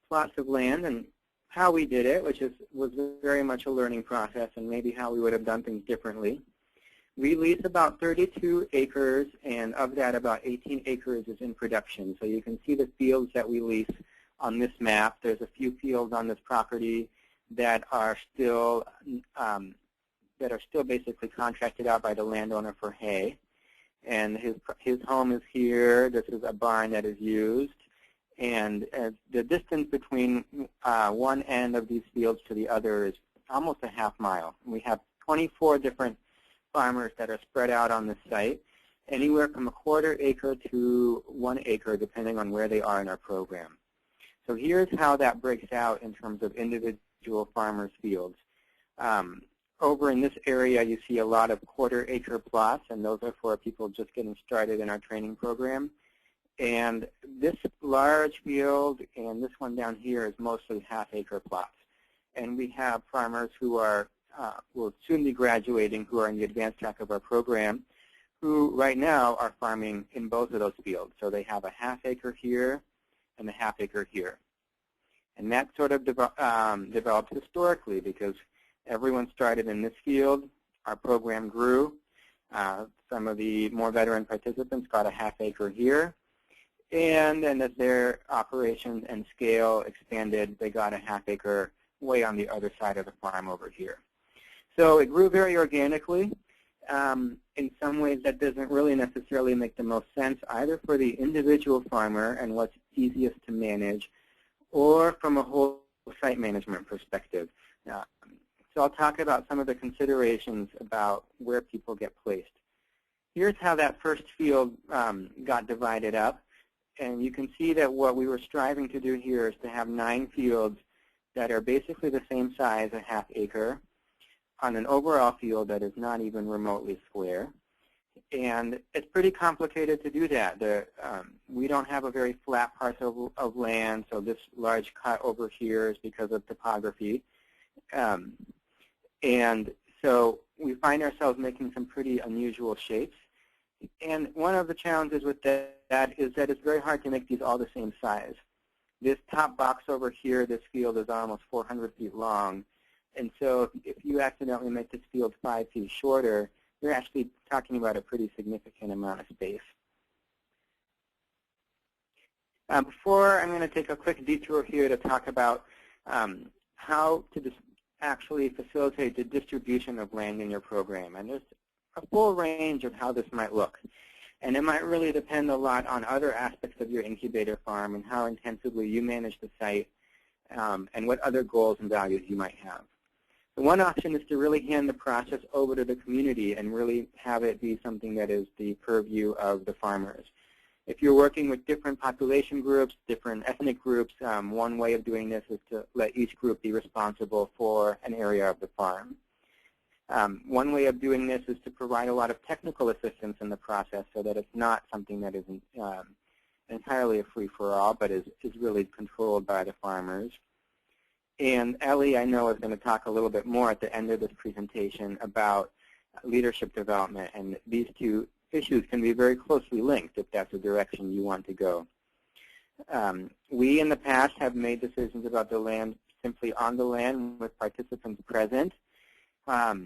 plots of land and how we did it, which was very much a learning process, and maybe how we would have done things differently. We lease about 32 acres, and of that, about 18 acres is in production. So you can see the fields that we lease on this map. There's a few fields on this property that are still basically contracted out by the landowner for hay. And his home is here. This is a barn that is used. And the distance between one end of these fields to the other is almost a half mile. We have 24 different farmers that are spread out on this site, anywhere from a quarter acre to 1 acre, depending on where they are in our program. So here's how that breaks out in terms of individual farmers' fields. Over in this area, you see a lot of quarter-acre plots, and those are for people just getting started in our training program. And this large field and this one down here is mostly half-acre plots. And we have farmers who will soon be graduating, who are in the advanced track of our program, who right now are farming in both of those fields. So they have a half-acre here and a half-acre here. And that sort of developed historically because everyone started in this field. Our program grew. Some of the more veteran participants got a half-acre here. And then as their operations and scale expanded, they got a half-acre way on the other side of the farm over here. So it grew very organically. In some ways, that doesn't really necessarily make the most sense either for the individual farmer and what's easiest to manage, or from a whole site management perspective. So I'll talk about some of the considerations about where people get placed. Here's how that first field got divided up. And you can see that what we were striving to do here is to have 9 fields that are basically the same size, a half acre, on an overall field that is not even remotely square. And it's pretty complicated to do that. We don't have a very flat parcel of land, so this large cut over here is because of topography. And so we find ourselves making some pretty unusual shapes. And one of the challenges with that is that it's very hard to make these all the same size. This top box over here, this field is almost 400 feet long. And so if you accidentally make this field 5 feet shorter, you're actually talking about a pretty significant amount of space. Before, I'm going to take a quick detour here to talk about how to actually facilitate the distribution of land in your program. And there's a full range of how this might look. And it might really depend a lot on other aspects of your incubator farm and how intensively you manage the site and what other goals and values you might have. So one option is to really hand the process over to the community and really have it be something that is the purview of the farmers. If you're working with different population groups, different ethnic groups, one way of doing this is to let each group be responsible for an area of the farm. One way of doing this is to provide a lot of technical assistance in the process so that it's not something that is entirely a free-for-all, but is really controlled by the farmers. And Ellie, I know, is going to talk a little bit more at the end of this presentation about leadership development. And these two issues can be very closely linked if that's the direction you want to go. We, in the past, have made decisions about the land simply on the land with participants present. I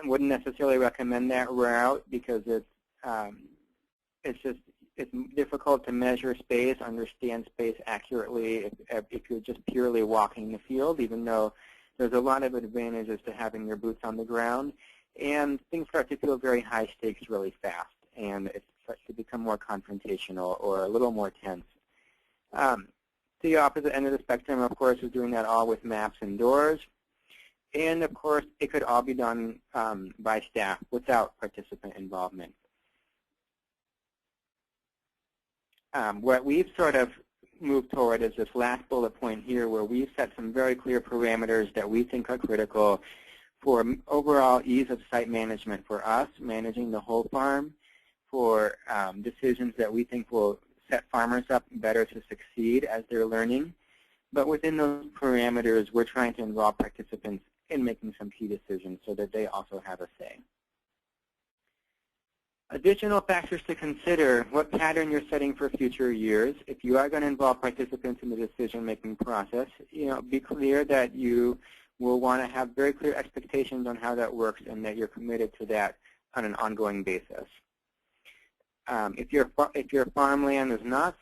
wouldn't necessarily recommend that route because it's difficult to measure space, understand space accurately if you're just purely walking the field, even though there's a lot of advantages to having your boots on the ground. And things start to feel very high stakes really fast, and it starts to become more confrontational or a little more tense. The opposite end of the spectrum, of course, is doing that all with maps indoors. And, of course, it could all be done by staff without participant involvement. What we've sort of moved toward is this last bullet point here where we've set some very clear parameters that we think are critical for overall ease of site management for us, managing the whole farm, for decisions that we think will set farmers up better to succeed as they're learning. But within those parameters, we're trying to involve participants in making some key decisions so that they also have a say. Additional factors to consider: what pattern you're setting for future years. If you are going to involve participants in the decision-making process, be clear that you will want to have very clear expectations on how that works and that you're committed to that on an ongoing basis. If your farmland is not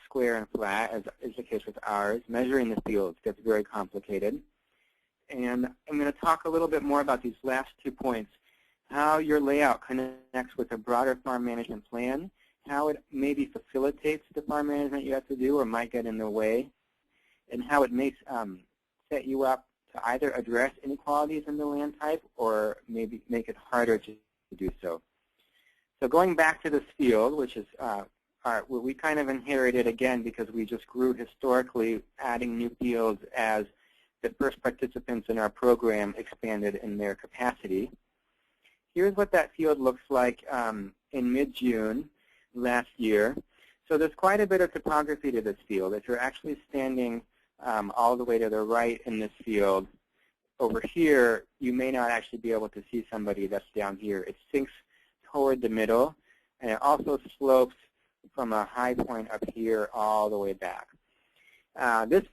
square and flat, as is the case with ours, measuring the fields gets very complicated. And I'm going to talk a little bit more about these last 2 points: how your layout connects with a broader farm management plan, how it maybe facilitates the farm management you have to do or might get in the way, and how it makes set you up to either address inequalities in the land type or maybe make it harder to do so. So going back to this field, which is what we kind of inherited again because we just grew historically, adding new fields as the first participants in our program expanded in their capacity. Here's what that field looks like in mid-June last year. So there's quite a bit of topography to this field. If you're actually standing all the way to the right in this field, over here, you may not actually be able to see somebody that's down here. It sinks toward the middle, and it also slopes from a high point up here all the way back. This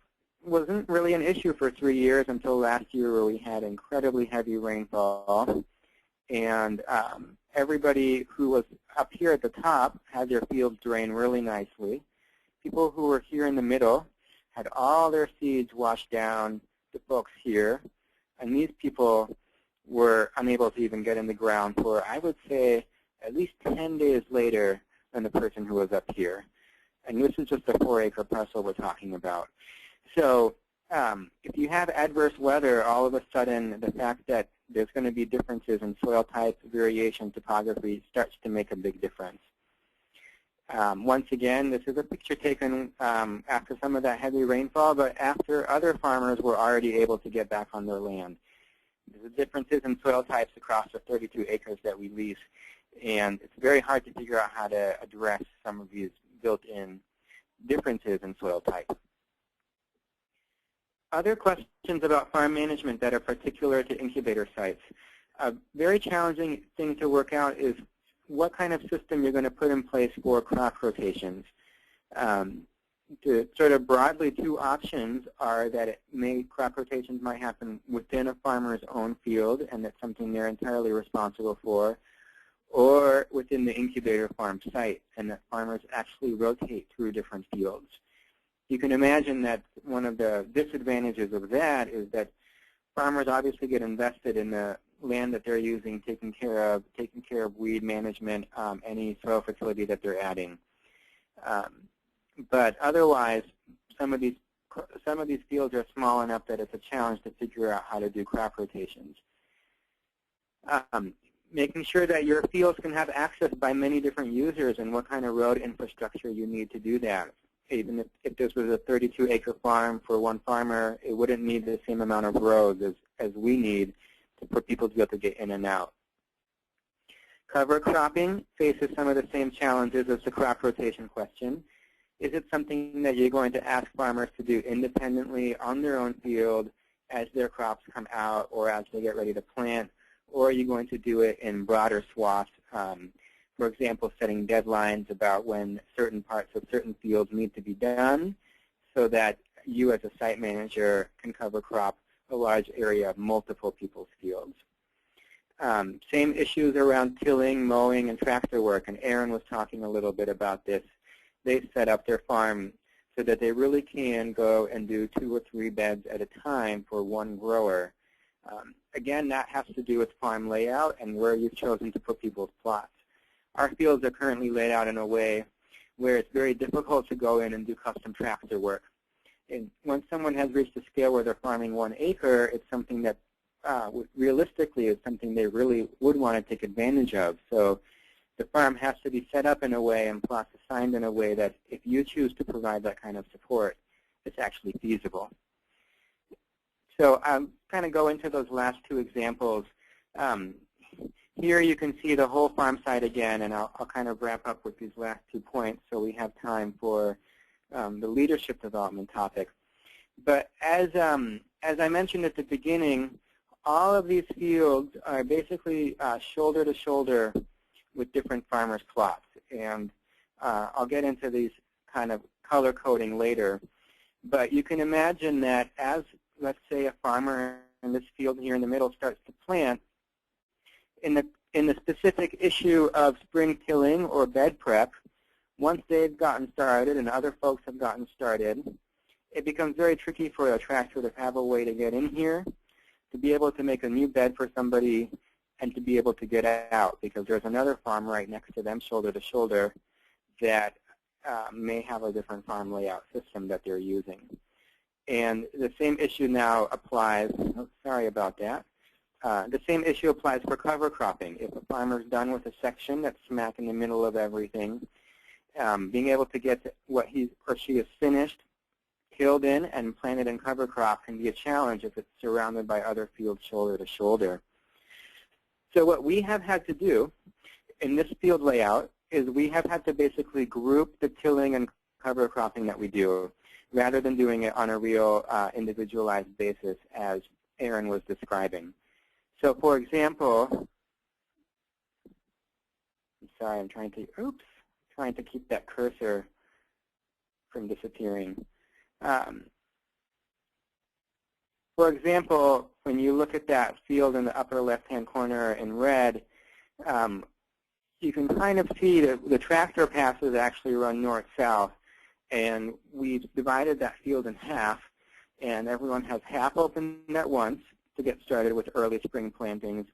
wasn't really an issue for 3 years until last year where we had incredibly heavy rainfall. And everybody who was up here at the top had their fields drain really nicely. People who were here in the middle had all their seeds washed down to folks here. And these people were unable to even get in the ground for, I would say, at least 10 days later than the person who was up here. And this is just a 4-acre parcel we're talking about. So if you have adverse weather, all of a sudden the fact that there's going to be differences in soil type, variation, topography starts to make a big difference. Once again, this is a picture taken after some of that heavy rainfall, but after other farmers were already able to get back on their land. The differences in soil types across the 32 acres that we lease And it's very hard to figure out how to address some of these built-in differences in soil type. Other questions about farm management that are particular to incubator sites. A very challenging thing to work out is what kind of system you're going to put in place for crop rotations. Sort of broadly, two options are that crop rotations might happen within a farmer's own field, and that's something they're entirely responsible for, or within the incubator farm site, and that farmers actually rotate through different fields. You can imagine that one of the disadvantages of that is that farmers obviously get invested in the land that they're using, taking care of weed management, any soil fertility that they're adding. But otherwise, some of these fields are small enough that it's a challenge to figure out how to do crop rotations. Making sure that your fields can have access by many different users and what kind of road infrastructure you need to do that. Even if this was a 32-acre farm for one farmer, it wouldn't need the same amount of roads as we need for people to be able to get in and out. Cover cropping faces some of the same challenges as the crop rotation question. Is it something that you're going to ask farmers to do independently on their own field as their crops come out or as they get ready to plant, or are you going to do it in broader swaths? For example, setting deadlines about when certain parts of certain fields need to be done so that you as a site manager can cover crop a large area of multiple people's fields. Same issues around tilling, mowing, and tractor work, and Aaron was talking a little bit about this. They've set up their farm so that they really can go and do 2 or 3 beds at a time for one grower. Again, that has to do with farm layout and where you've chosen to put people's plots. Our fields are currently laid out in a way where it's very difficult to go in and do custom tractor work. And when someone has reached a scale where they're farming 1 acre, it's something that realistically is something they really would want to take advantage of. So the farm has to be set up in a way and plots assigned in a way that if you choose to provide that kind of support, it's actually feasible. So I'll kind of go into those last 2 examples. Here you can see the whole farm site again, and I'll kind of wrap up with these last 2 points so we have time for the leadership development topic. But as I mentioned at the beginning, all of these fields are basically shoulder to shoulder with different farmers' plots. And I'll get into these kind of color coding later. But you can imagine that as, let's say, a farmer in this field here in the middle starts to plant, in the specific issue of spring tilling or bed prep, once they've gotten started and other folks have gotten started, it becomes very tricky for a tractor to have a way to get in here, to be able to make a new bed for somebody, and to be able to get out, because there's another farm right next to them, shoulder to shoulder, that may have a different farm layout system that they're using. And the same issue now applies, sorry about that, the same issue applies for cover cropping. If a farmer's done with a section that's smack in the middle of everything, being able to get what he or she has finished, tilled in, and planted in cover crop can be a challenge if it's surrounded by other fields shoulder to shoulder. So what we have had to do in this field layout is we have had to basically group the tilling and cover cropping that we do rather than doing it on a real individualized basis as Aaron was describing. So for example, I'm sorry, I'm trying to keep that cursor from disappearing. For example, when you look at that field in the upper left-hand corner in red, you can kind of see that the tractor passes actually run north-south, and we've divided that field in half, and everyone has half open at once to get started with early spring plantings,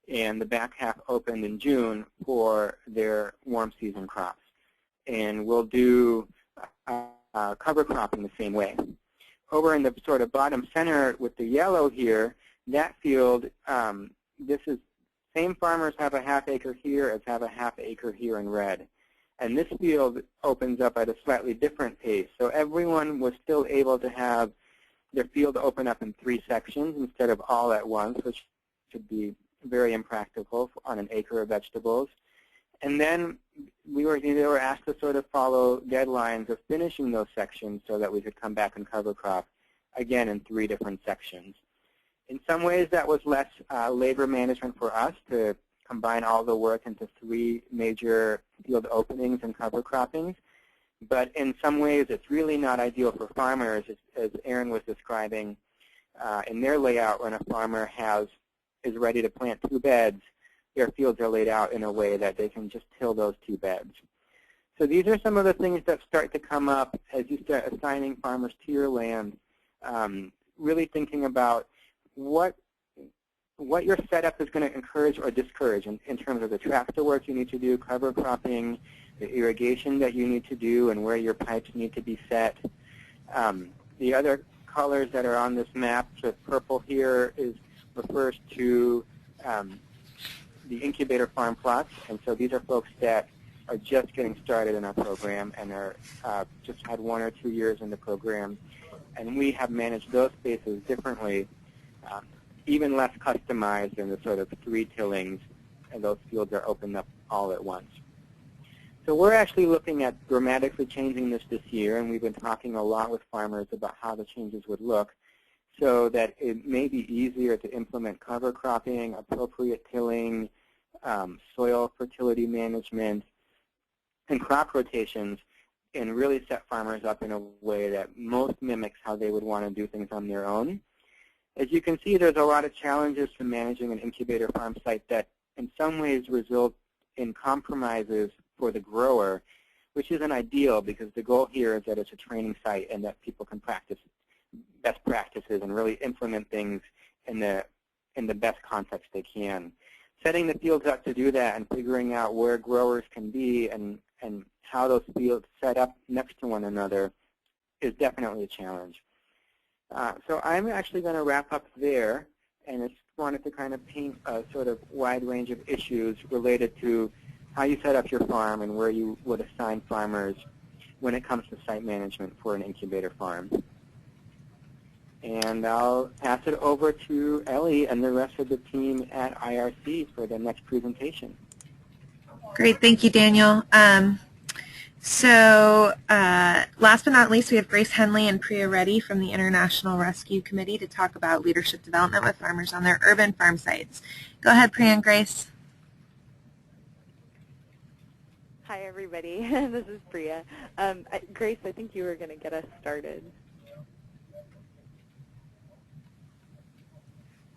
and the back half opened in June for their warm season crops. And we'll do cover cropping the same way. Over in the sort of bottom center with the yellow here, that field, this is same farmers have a half acre here as have a half acre here in red. And this field opens up at a slightly different pace. So everyone was still able to have their field open up in 3 sections instead of all at once, which should be very impractical on an acre of vegetables. And then they were asked to sort of follow deadlines of finishing those sections so that we could come back and cover crop, again, in 3 different sections. In some ways, that was less labor management for us to combine all the work into 3 major field openings and cover croppings. But in some ways, it's really not ideal for farmers, as Aaron was describing in their layout. When a farmer is ready to plant 2 beds, their fields are laid out in a way that they can just till those 2 beds. So these are some of the things that start to come up as you start assigning farmers to your land, really thinking about what your setup is going to encourage or discourage in terms of the tractor work you need to do, cover cropping, the irrigation that you need to do, and where your pipes need to be set. The other colors that are on this map, the purple here refers to the Incubator Farm plots, and so these are folks that are just getting started in our program and are just had 1 or 2 years in the program, and we have managed those spaces differently, even less customized than the sort of 3 tillings, and those fields are opened up all at once. So we're actually looking at dramatically changing this year, and we've been talking a lot with farmers about how the changes would look, so that it may be easier to implement cover cropping, appropriate tilling, soil fertility management, and crop rotations, and really set farmers up in a way that most mimics how they would want to do things on their own. As you can see, there's a lot of challenges to managing an incubator farm site that in some ways result in compromises for the grower, which isn't ideal because the goal here is that it's a training site and that people can practice best practices and really implement things in the best context they can. Setting the fields up to do that and figuring out where growers can be and how those fields set up next to one another is definitely a challenge. So I'm actually going to wrap up there, and I just wanted to kind of paint a sort of wide range of issues related to how you set up your farm and where you would assign farmers when it comes to site management for an incubator farm. And I'll pass it over to Ellie and the rest of the team at IRC for the next presentation. Great, thank you, Daniel. Last but not least, we have Grace Henley and Priya Reddy from the International Rescue Committee to talk about leadership development with farmers on their urban farm sites. Go ahead, Priya and Grace. Hi, everybody. This is Priya. Grace, I think you were going to get us started.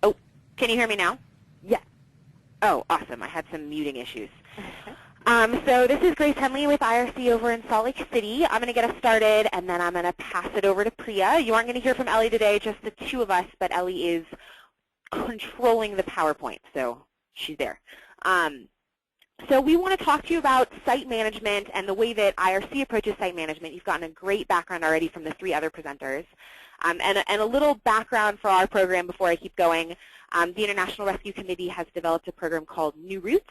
Oh, can you hear me now? Yes. Oh, awesome. I had some muting issues. So this is Grace Henley with IRC over in Salt Lake City. I'm going to get us started, and then I'm going to pass it over to Priya. You aren't going to hear from Ellie today, just the 2 of us, but Ellie is controlling the PowerPoint, so she's there. So we want to talk to you about site management and the way that IRC approaches site management. You've gotten a great background already from the 3 other presenters. And a little background for our program before I keep going. The International Rescue Committee has developed a program called New Roots,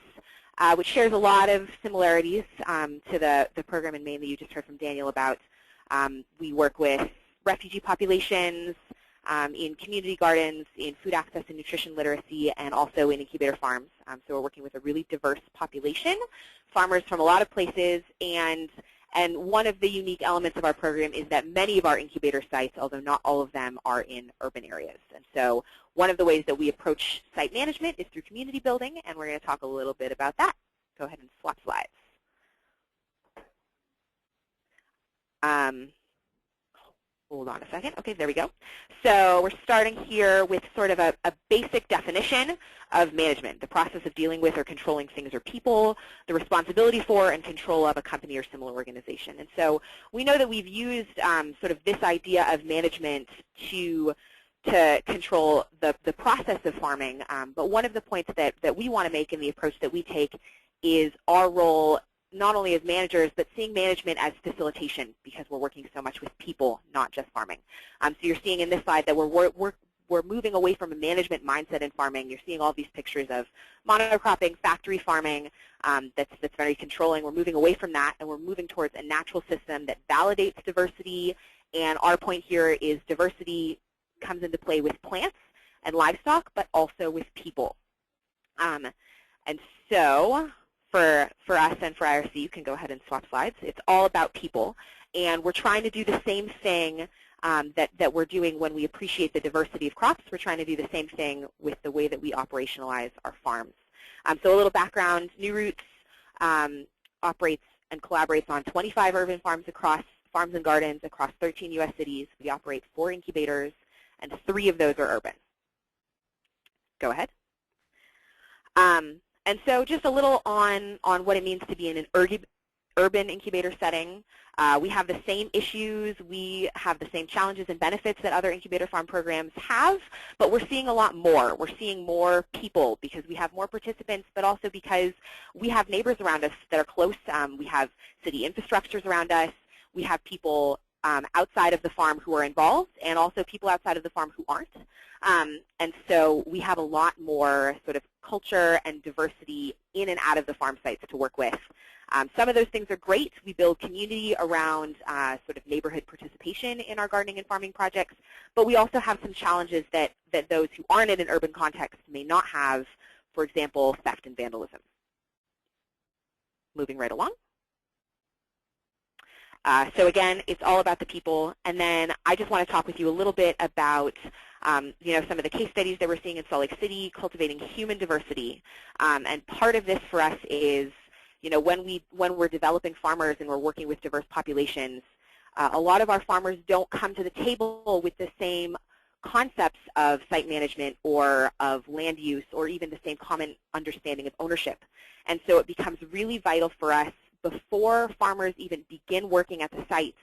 which shares a lot of similarities to the program in Maine that you just heard from Daniel about. We work with refugee populations, in community gardens, in food access and nutrition literacy, and also in incubator farms. So we're working with a really diverse population, farmers from a lot of places, and one of the unique elements of our program is that many of our incubator sites, although not all of them, are in urban areas. And so one of the ways that we approach site management is through community building, and we're going to talk a little bit about that. Go ahead and swap slides. Hold on a second. Okay, there we go. So we're starting here with sort of a basic definition of management, the process of dealing with or controlling things or people, the responsibility for and control of a company or similar organization. And so we know that we've used sort of this idea of management to control the process of farming. But one of the points that we want to make in the approach that we take is our role not only as managers, but seeing management as facilitation, because we're working so much with people, not just farming. So you're seeing in this slide that we're moving away from a management mindset in farming. You're seeing all these pictures of monocropping, factory farming, that's very controlling. We're moving away from that, and we're moving towards a natural system that validates diversity. And our point here is diversity comes into play with plants and livestock, but also with people. And so for us and for IRC. You can go ahead and swap slides. It's all about people, and we're trying to do the same thing that we're doing when we appreciate the diversity of crops. We're trying to do the same thing with the way that we operationalize our farms. So a little background, New Roots operates and collaborates on 25 urban farms and gardens across 13 U.S. cities. We operate 4 incubators, and 3 of those are urban. Go ahead. And so just a little on what it means to be in an urban incubator setting. We have the same issues. We have the same challenges and benefits that other incubator farm programs have, but we're seeing a lot more. We're seeing more people because we have more participants, but also because we have neighbors around us that are close. We have city infrastructures around us. We have people outside of the farm who are involved, and also people outside of the farm who aren't. And so we have a lot more sort of culture and diversity in and out of the farm sites to work with. Some of those things are great. We build community around sort of neighborhood participation in our gardening and farming projects, but we also have some challenges that those who aren't in an urban context may not have, for example, theft and vandalism. Moving right along. So again, it's all about the people. And then I just want to talk with you a little bit about some of the case studies that we're seeing in Salt Lake City, cultivating human diversity. And part of this for us is, when we're developing farmers and we're working with diverse populations, a lot of our farmers don't come to the table with the same concepts of site management or of land use or even the same common understanding of ownership. And so it becomes really vital for us before farmers even begin working at the sites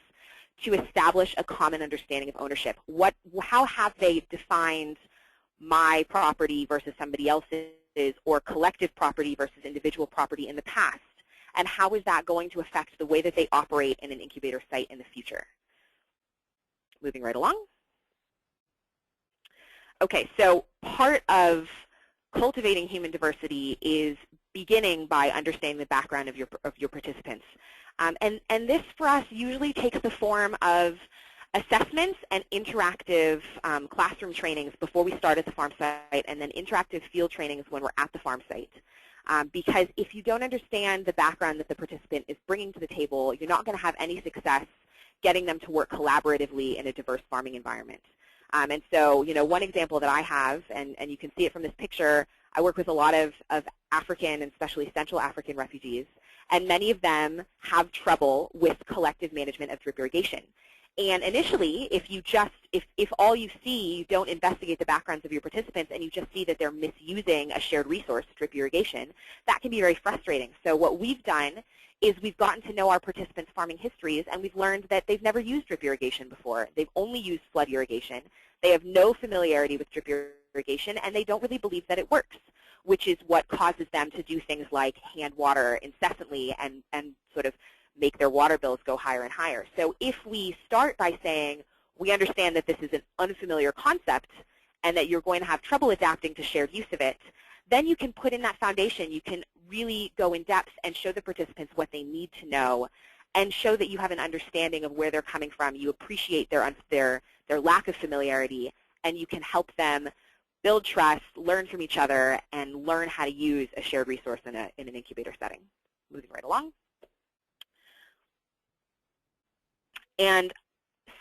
to establish a common understanding of ownership. How have they defined my property versus somebody else's, or collective property versus individual property in the past? And how is that going to affect the way that they operate in an incubator site in the future? Moving right along. Okay, so part of cultivating human diversity is beginning by understanding the background of your participants. And this for us usually takes the form of assessments and interactive classroom trainings before we start at the farm site, and then interactive field trainings when we're at the farm site. Because if you don't understand the background that the participant is bringing to the table, you're not going to have any success getting them to work collaboratively in a diverse farming environment. And so, one example that I have, and you can see it from this picture, I work with a lot of African and especially Central African refugees, and many of them have trouble with collective management of drip irrigation. And initially, if all you see, you don't investigate the backgrounds of your participants and you just see that they're misusing a shared resource, drip irrigation, that can be very frustrating. So what we've done is we've gotten to know our participants' farming histories, and we've learned that they've never used drip irrigation before. They've only used flood irrigation. They have no familiarity with drip irrigation, and they don't really believe that it works, which is what causes them to do things like hand water incessantly and sort of make their water bills go higher and higher. So if we start by saying, we understand that this is an unfamiliar concept and that you're going to have trouble adapting to shared use of it, then you can put in that foundation. You can really go in depth and show the participants what they need to know and show that you have an understanding of where they're coming from. You appreciate their lack of familiarity, and you can help them build trust, learn from each other, and learn how to use a shared resource in an incubator setting. Moving right along. And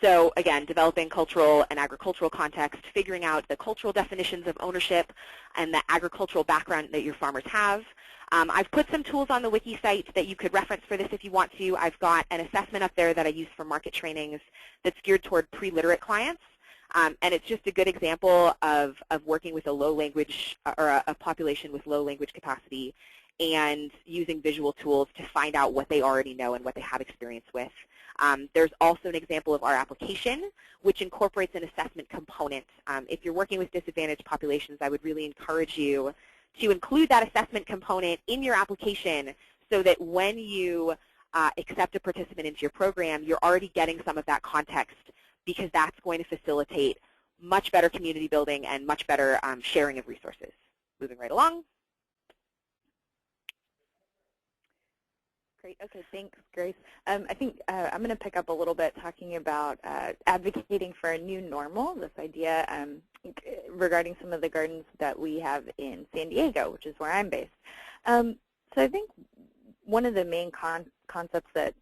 so, again, developing cultural and agricultural context, figuring out the cultural definitions of ownership and the agricultural background that your farmers have. I've put some tools on the wiki site that you could reference for this if you want to. I've got an assessment up there that I use for market trainings that's geared toward pre-literate clients. And it's just a good example of working with a low language or a population with low language capacity and using visual tools to find out what they already know and what they have experience with. There's also an example of our application, which incorporates an assessment component. If you're working with disadvantaged populations, I would really encourage you to include that assessment component in your application so that when you accept a participant into your program, you're already getting some of that context, because that's going to facilitate much better community building and much better sharing of resources. Moving right along. Great. Okay, thanks, Grace. I think I'm going to pick up a little bit talking about advocating for a new normal, this idea regarding some of the gardens that we have in San Diego, which is where I'm based. So I think one of the main concepts that,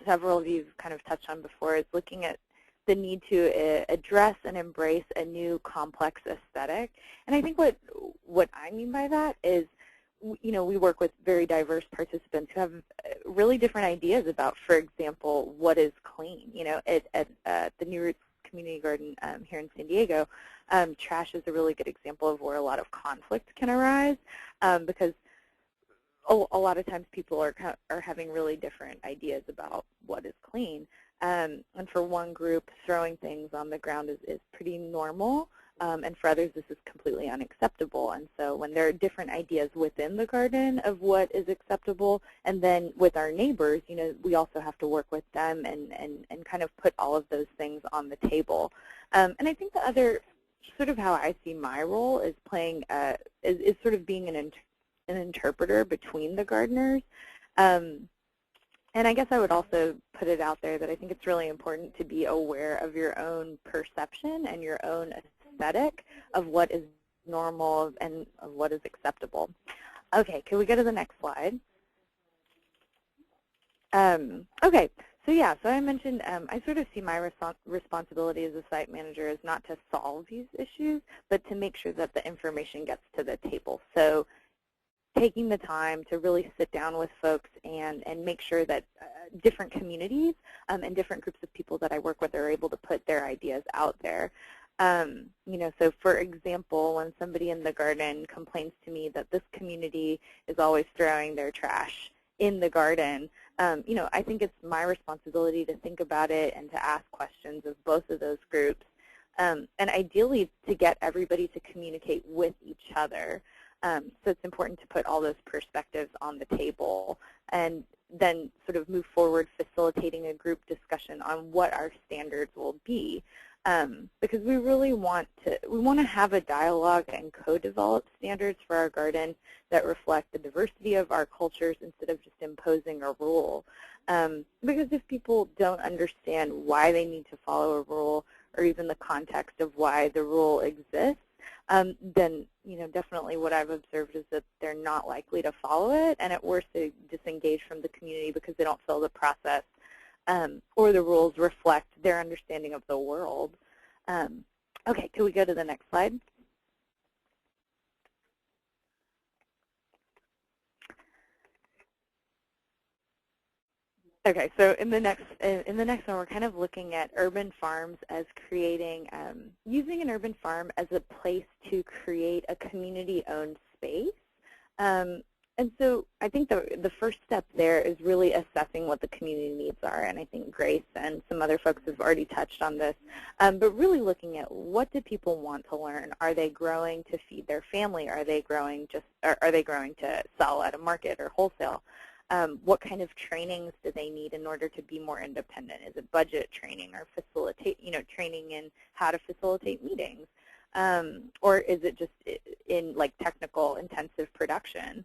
several of you have kind of touched on before is looking at the need to address and embrace a new complex aesthetic. And I think what I mean by that is, we work with very diverse participants who have really different ideas about, for example, what is clean. At the New Roots Community Garden here in San Diego, trash is a really good example of where a lot of conflict can arise, because a lot of times people are having really different ideas about what is clean. And for one group, throwing things on the ground is pretty normal, and for others this is completely unacceptable. And so when there are different ideas within the garden of what is acceptable, and then with our neighbors, we also have to work with them and kind of put all of those things on the table. And I think the other, sort of how I see my role is playing, is sort of being an interpreter between the gardeners. And I guess I would also put it out there that I think it's really important to be aware of your own perception and your own aesthetic of what is normal and of what is acceptable. Okay, can we go to the next slide? Okay, so I mentioned I sort of see my responsibility as a site manager is not to solve these issues, but to make sure that the information gets to the table. So taking the time to really sit down with folks and make sure that different communities and different groups of people that I work with are able to put their ideas out there. So for example, when somebody in the garden complains to me that this community is always throwing their trash in the garden, I think it's my responsibility to think about it and to ask questions of both of those groups, and ideally to get everybody to communicate with each other. So it's important to put all those perspectives on the table and then sort of move forward facilitating a group discussion on what our standards will be. Because we really want to have a dialogue and co-develop standards for our garden that reflect the diversity of our cultures instead of just imposing a rule. Because if people don't understand why they need to follow a rule or even the context of why the rule exists, then definitely what I've observed is that they're not likely to follow it, and at worst they disengage from the community because they don't feel the process or the rules reflect their understanding of the world. Okay, can we go to the next slide? Okay, so in the next one, we're kind of looking at urban farms as creating, using an urban farm as a place to create a community-owned space. And so I think the first step there is really assessing what the community needs are, and I think Grace and some other folks have already touched on this, but really looking at what do people want to learn. Are they growing to feed their family? Are they growing to sell at a market or wholesale? What kind of trainings do they need in order to be more independent? Is it budget training or training in how to facilitate meetings? Or is it just in like technical intensive production?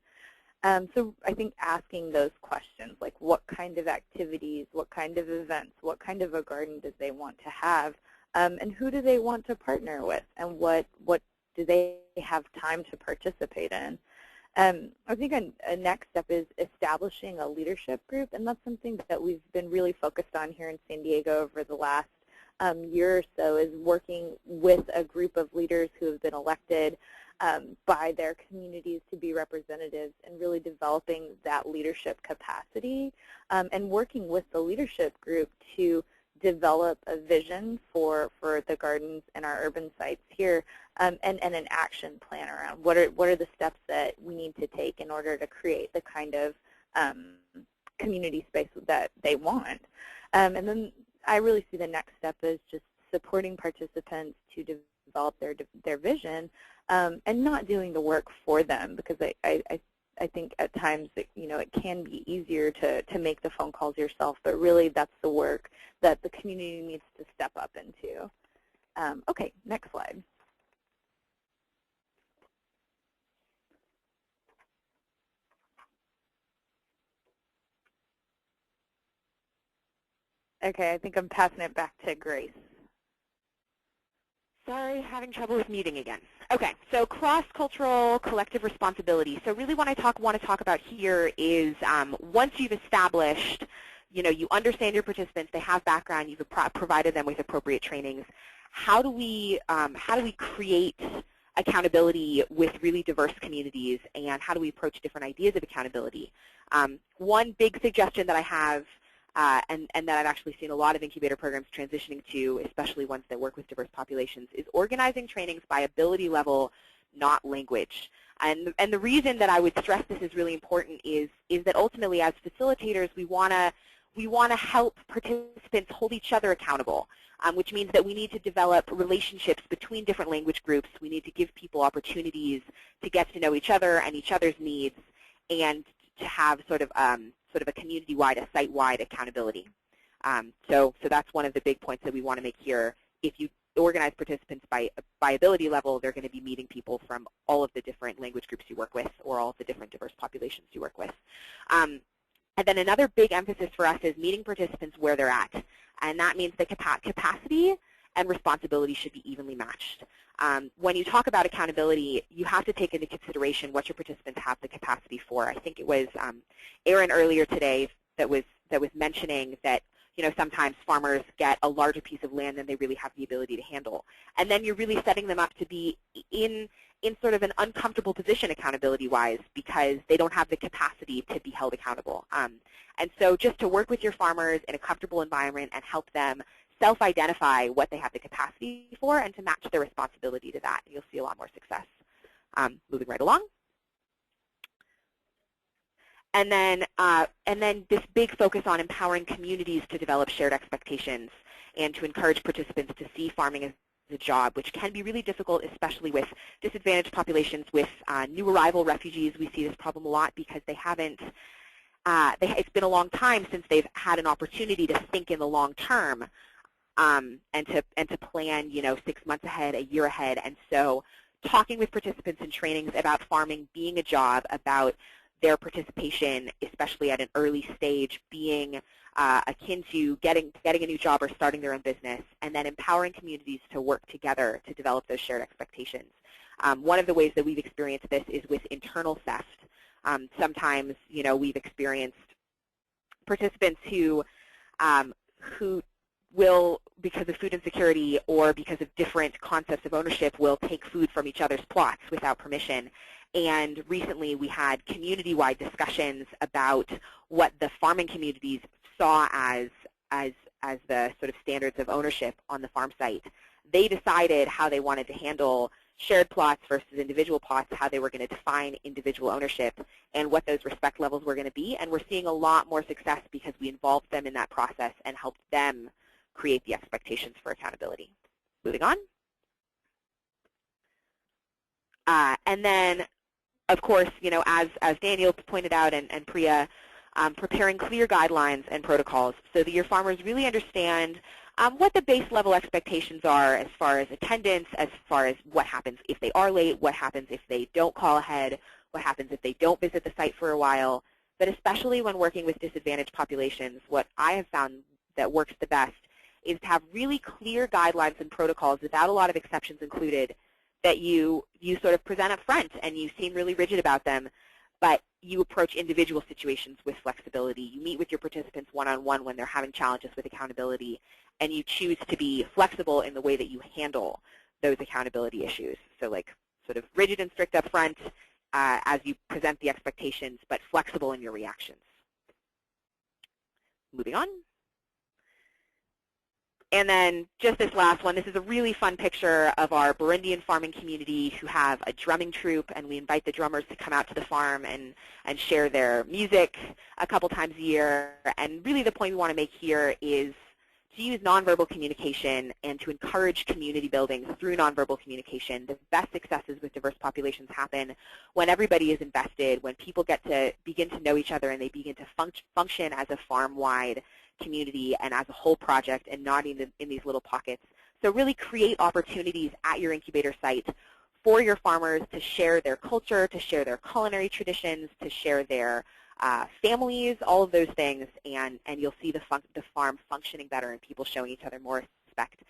So I think asking those questions, like what kind of activities, what kind of events, what kind of a garden do they want to have, and who do they want to partner with, and what do they have time to participate in? I think a next step is establishing a leadership group, and that's something that we've been really focused on here in San Diego over the last year or so, is working with a group of leaders who have been elected by their communities to be representatives and really developing that leadership capacity and working with the leadership group to develop a vision for the gardens and our urban sites here and an action plan around what are the steps that we need to take in order to create the kind of community space that they want. And then I really see the next step as just supporting participants to develop their vision and not doing the work for them, because I think at times that, it can be easier to make the phone calls yourself, but really that's the work that the community needs to step up into. Okay, next slide. Okay, I think I'm passing it back to Grace. Sorry, having trouble with muting again. Okay, so cross-cultural collective responsibility. So really what I want to talk about here is once you've established, you understand your participants, they have background, you've provided them with appropriate trainings, how do we create accountability with really diverse communities, and how do we approach different ideas of accountability? One big suggestion that I have, and that I've actually seen a lot of incubator programs transitioning to, especially ones that work with diverse populations, is organizing trainings by ability level, not language. And the reason that I would stress this is really important is that ultimately as facilitators we want to help participants hold each other accountable, which means that we need to develop relationships between different language groups. We need to give people opportunities to get to know each other and each other's needs, and to have sort of a community-wide, a site-wide accountability. So that's one of the big points that we want to make here. If you organize participants by ability level, they're going to be meeting people from all of the different language groups you work with, or all of the different diverse populations you work with. And then another big emphasis for us is meeting participants where they're at. And that means that capacity and responsibility should be evenly matched. When you talk about accountability, you have to take into consideration what your participants have the capacity for. I think it was Erin earlier today that was mentioning that sometimes farmers get a larger piece of land than they really have the ability to handle. And then you're really setting them up to be in sort of an uncomfortable position accountability-wise, because they don't have the capacity to be held accountable. And so just to work with your farmers in a comfortable environment and help them self-identify what they have the capacity for and to match their responsibility to that, you'll see a lot more success. Moving right along. And then this big focus on empowering communities to develop shared expectations and to encourage participants to see farming as a job, which can be really difficult, especially with disadvantaged populations. With new arrival refugees, we see this problem a lot because they haven't, it's been a long time since they've had an opportunity to think in the long term and to plan, 6 months ahead, a year ahead. And so talking with participants in trainings about farming being a job, about their participation, especially at an early stage, being akin to getting a new job or starting their own business, and then empowering communities to work together to develop those shared expectations. One of the ways that we've experienced this is with internal theft. Sometimes, we've experienced participants who will, because of food insecurity or because of different concepts of ownership, will take food from each other's plots without permission. And recently we had community-wide discussions about what the farming communities saw as the sort of standards of ownership on the farm site. They decided how they wanted to handle shared plots versus individual plots, how they were going to define individual ownership, and what those respect levels were going to be. And we're seeing a lot more success because we involved them in that process and helped them create the expectations for accountability. Moving on. And then, of course, as Daniel pointed out and Priya, preparing clear guidelines and protocols so that your farmers really understand what the base level expectations are as far as attendance, as far as what happens if they are late, what happens if they don't call ahead, what happens if they don't visit the site for a while. But especially when working with disadvantaged populations, what I have found that works the best is to have really clear guidelines and protocols without a lot of exceptions included that you sort of present up front, and you seem really rigid about them, but you approach individual situations with flexibility. You meet with your participants one-on-one when they're having challenges with accountability, and you choose to be flexible in the way that you handle those accountability issues. So like sort of rigid and strict up front as you present the expectations, but flexible in your reactions. Moving on. And then just this last one, this is a really fun picture of our Burundian farming community who have a drumming troupe, and we invite the drummers to come out to the farm and share their music a couple times a year. And really the point we want to make here is to use nonverbal communication and to encourage community building through nonverbal communication. The best successes with diverse populations happen when everybody is invested, when people begin to know each other and they begin to function as a farm-wide community and as a whole project and not in these little pockets. So really create opportunities at your incubator site for your farmers to share their culture, to share their culinary traditions, to share their families, all of those things, and you'll see the farm functioning better and people showing each other more expect.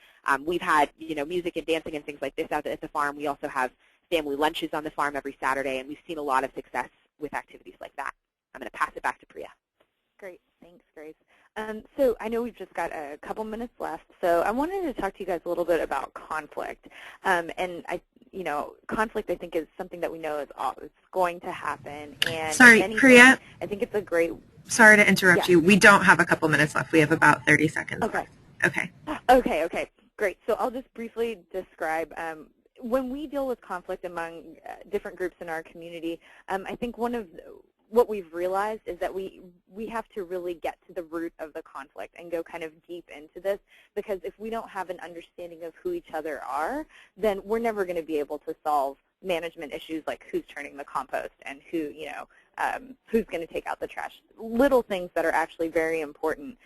We've had, music and dancing and things like this out at the farm. We also have family lunches on the farm every Saturday, and we've seen a lot of success with activities like that. I'm going to pass it back to Priya. Great. Thanks, Grace. So I know we've just got a couple minutes left, so I wanted to talk to you guys a little bit about conflict. And conflict I think is something that we know is going to happen. And sorry, anything, Priya. I think it's a great. Sorry to interrupt you. We don't have a couple minutes left. We have about 30 seconds left. Okay. Okay. Great. So I'll just briefly describe. When we deal with conflict among different groups in our community, I think what we've realized is that we have to really get to the root of the conflict and go kind of deep into this, because if we don't have an understanding of who each other are, then we're never going to be able to solve management issues like who's turning the compost and who's going to take out the trash. Little things that are actually very important.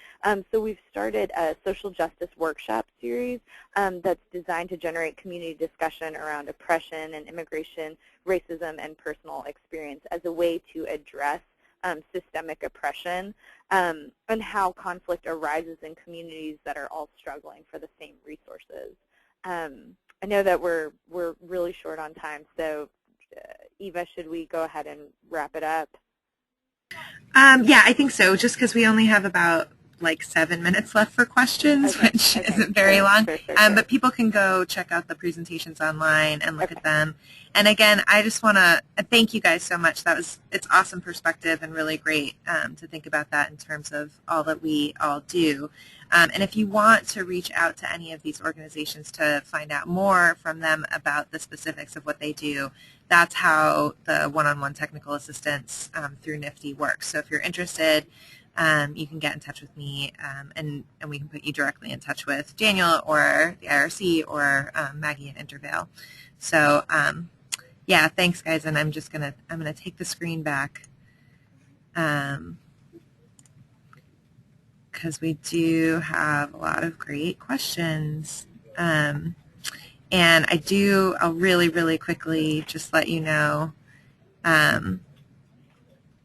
So we've started a social justice workshop series that's designed to generate community discussion around oppression and immigration, racism, and personal experience as a way to address systemic oppression and how conflict arises in communities that are all struggling for the same resources. I know that we're really short on time, so Eva, should we go ahead and wrap it up? Yeah, I think so, just because we only have about 7 minutes left for questions, which isn't very long. Sure. But people can go check out the presentations online and look at them. And again, I just want to thank you guys so much. It's awesome perspective and really great to think about that in terms of all that we all do. And if you want to reach out to any of these organizations to find out more from them about the specifics of what they do, that's how the one-on-one technical assistance through NIFTI works. So if you're interested, you can get in touch with me, and we can put you directly in touch with Daniel or the IRC or Maggie at Intervale. So yeah, thanks guys, and I'm gonna take the screen back because we do have a lot of great questions. And I'll really quickly just let you know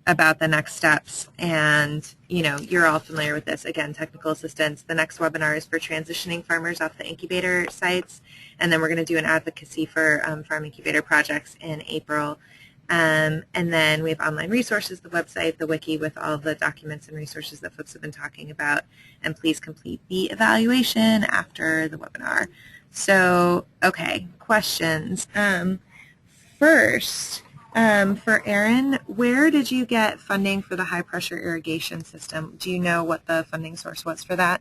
about the next steps. And, you're all familiar with this. Again, technical assistance. The next webinar is for transitioning farmers off the incubator sites. And then we're going to do an advocacy for farm incubator projects in April. And then we have online resources, the website, the wiki with all the documents and resources that folks have been talking about. And please complete the evaluation after the webinar. So, okay, questions. First, for Aaron, where did you get funding for the high-pressure irrigation system? Do you know what the funding source was for that?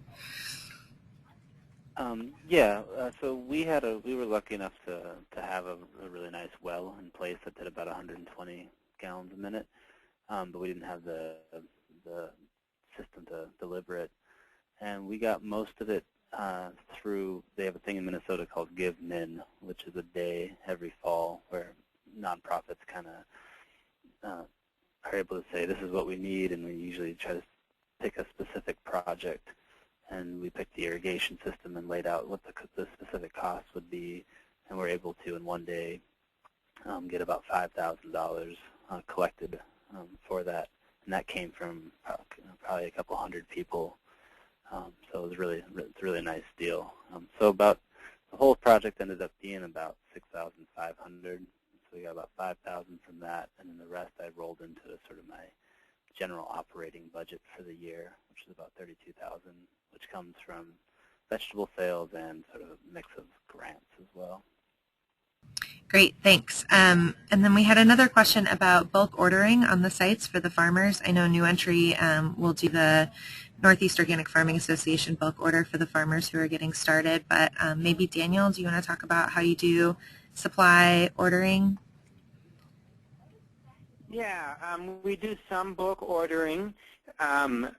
So we were lucky enough to have a really nice well in place that did about 120 gallons a minute, but we didn't have the system to deliver it. And we got most of it through, they have a thing in Minnesota called Give Min, which is a day every fall where nonprofits kind of are able to say, this is what we need, and we usually try to pick a specific project. And we picked the irrigation system and laid out what the specific cost would be, and we're able to, in one day, get about $5,000 collected for that. And that came from probably a couple hundred people. So it was it's a really nice deal. So the whole project ended up being about $6,500. So we got about $5,000 from that, and then the rest I rolled into sort of my general operating budget for the year, which is about $32,000, which comes from vegetable sales and sort of a mix of grants as well. Great, thanks. And then we had another question about bulk ordering on the sites for the farmers. I know New Entry will do the Northeast Organic Farming Association bulk order for the farmers who are getting started, but maybe Daniel, do you want to talk about how you do supply ordering? Yeah, we do some bulk ordering. The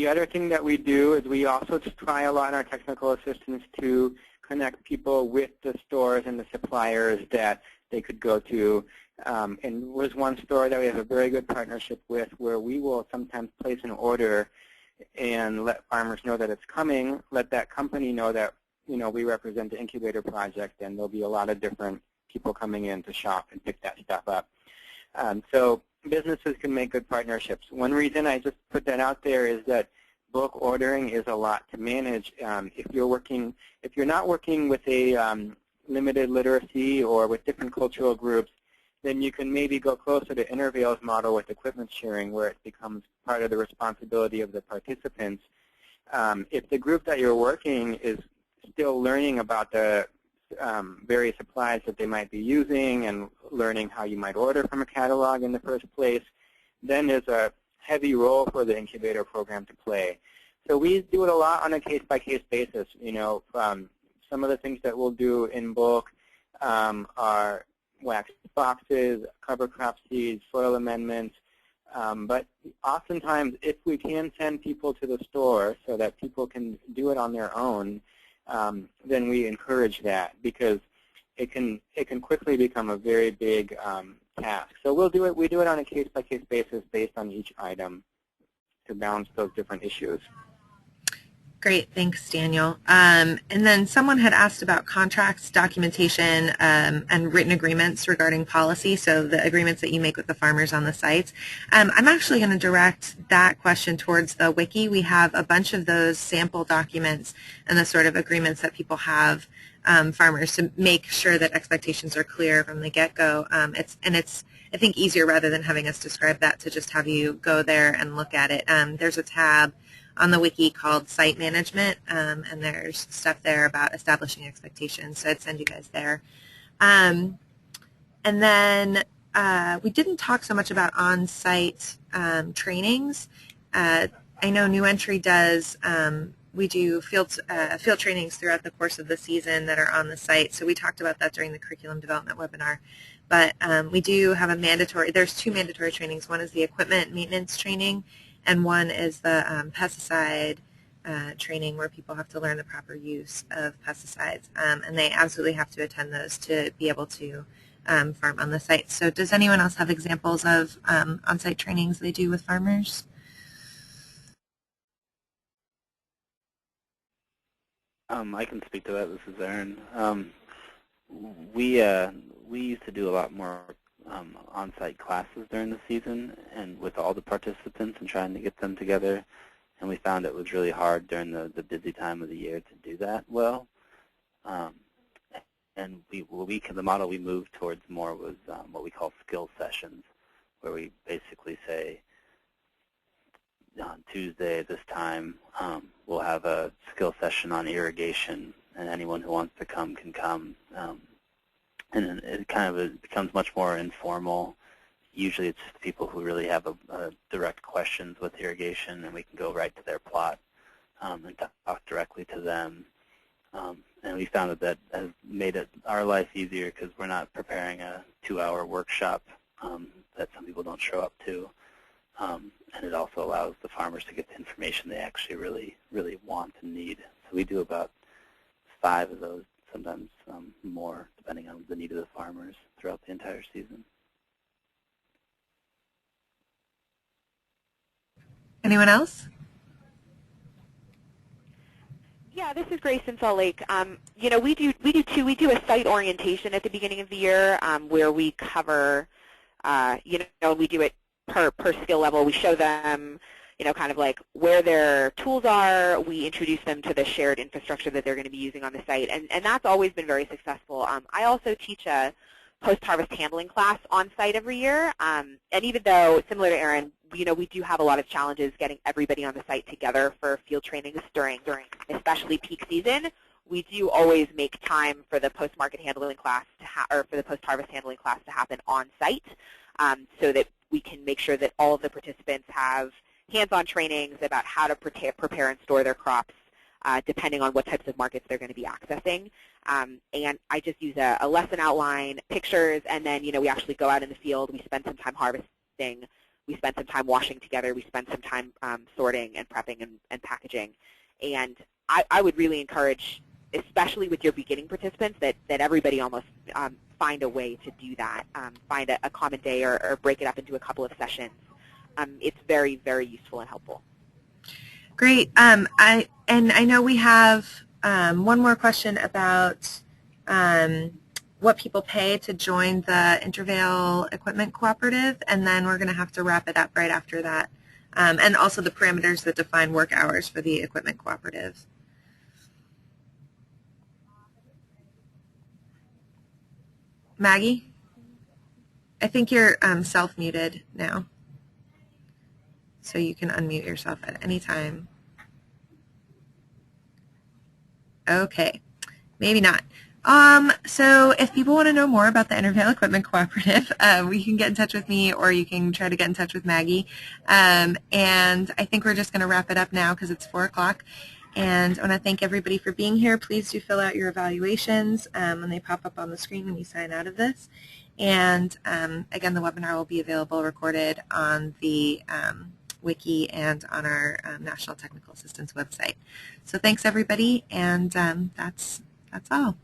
other thing that we do is we also try a lot in our technical assistance to connect people with the stores and the suppliers that they could go to. And there's one store that we have a very good partnership with where we will sometimes place an order and let farmers know that it's coming, let that company know that we represent the Incubator project, and there'll be a lot of different people coming in to shop and pick that stuff up. So businesses can make good partnerships. One reason I just put that out there is that bulk ordering is a lot to manage. If you're not working with a limited literacy or with different cultural groups, then you can maybe go closer to Intervale's model with equipment sharing, where it becomes part of the responsibility of the participants. If the group that you're working is still learning about the various supplies that they might be using and learning how you might order from a catalog in the first place, then there's a heavy role for the incubator program to play. So we do it a lot on a case-by-case basis. Some of the things that we'll do in bulk are wax boxes, cover crop seeds, soil amendments. But oftentimes, if we can send people to the store so that people can do it on their own, then we encourage that, because it can quickly become a very big task. So we do it on a case-by-case basis based on each item to balance those different issues. Great, thanks, Daniel. And then someone had asked about contracts, documentation, and written agreements regarding policy, so the agreements that you make with the farmers on the sites. I'm actually going to direct that question towards the wiki. We have a bunch of those sample documents and the sort of agreements that people have, farmers, to make sure that expectations are clear from the get-go. It's, I think, easier, rather than having us describe that, to just have you go there and look at it. There's a tab on the wiki called Site Management, and there's stuff there about establishing expectations, so I'd send you guys there. And then we didn't talk so much about on-site trainings. I know New Entry does. We do field trainings throughout the course of the season that are on the site, so we talked about that during the curriculum development webinar. But we do have there's two mandatory trainings. One is the equipment maintenance training, and one is the pesticide training, where people have to learn the proper use of pesticides. And they absolutely have to attend those to be able to farm on the site. So does anyone else have examples of on-site trainings they do with farmers? I can speak to that. This is Aaron. We used to do a lot more on-site classes during the season, and with all the participants, and trying to get them together. And we found it was really hard during the busy time of the year to do that well. And the model we moved towards more was what we call skill sessions, where we basically say, on Tuesday at this time, we'll have a skill session on irrigation, and anyone who wants to come can come. And it becomes much more informal. Usually it's just people who really have a direct questions with irrigation, and we can go right to their plot and talk directly to them. And we found that has made our life easier, because we're not preparing a 2-hour workshop that some people don't show up to. And it also allows the farmers to get the information they actually really want and need. So we do about 5 of those, sometimes more, depending on the need of the farmers throughout the entire season. Anyone else? Yeah, this is Grace in Salt Lake. We do a site orientation at the beginning of the year, where we cover, we do it per skill level. We show them, kind of like where their tools are. We introduce them to the shared infrastructure that they're going to be using on the site, and that's always been very successful. I also teach a post-harvest handling class on site every year, and even though, similar to Aaron, we do have a lot of challenges getting everybody on the site together for field trainings during especially peak season, we do always make time for the post-market handling class or for the post-harvest handling class to happen on site, so that we can make sure that all of the participants have hands-on trainings about how to prepare and store their crops, depending on what types of markets they're going to be accessing. And I just use a lesson outline, pictures, and then we actually go out in the field. We spend some time harvesting. We spend some time washing together. We spend some time sorting and prepping and packaging. And I would really encourage, especially with your beginning participants, that everybody almost find a way to do that. Find a common day or break it up into a couple of sessions. It's very, very useful and helpful. Great. I know we have one more question about what people pay to join the Intervale Equipment Cooperative, and then we're going to have to wrap it up right after that. and also the parameters that define work hours for the equipment cooperatives. Maggie, I think you're self-muted now, so you can unmute yourself at any time. Okay, maybe not. So if people want to know more about the Intervale Equipment Cooperative, we can get in touch with me, or you can try to get in touch with Maggie. And I think we're just going to wrap it up now because it's 4 o'clock. And I want to thank everybody for being here. Please do fill out your evaluations when they pop up on the screen when you sign out of this. And again, the webinar will be available recorded on the wiki and on our National Technical Assistance website. So thanks everybody, and that's all.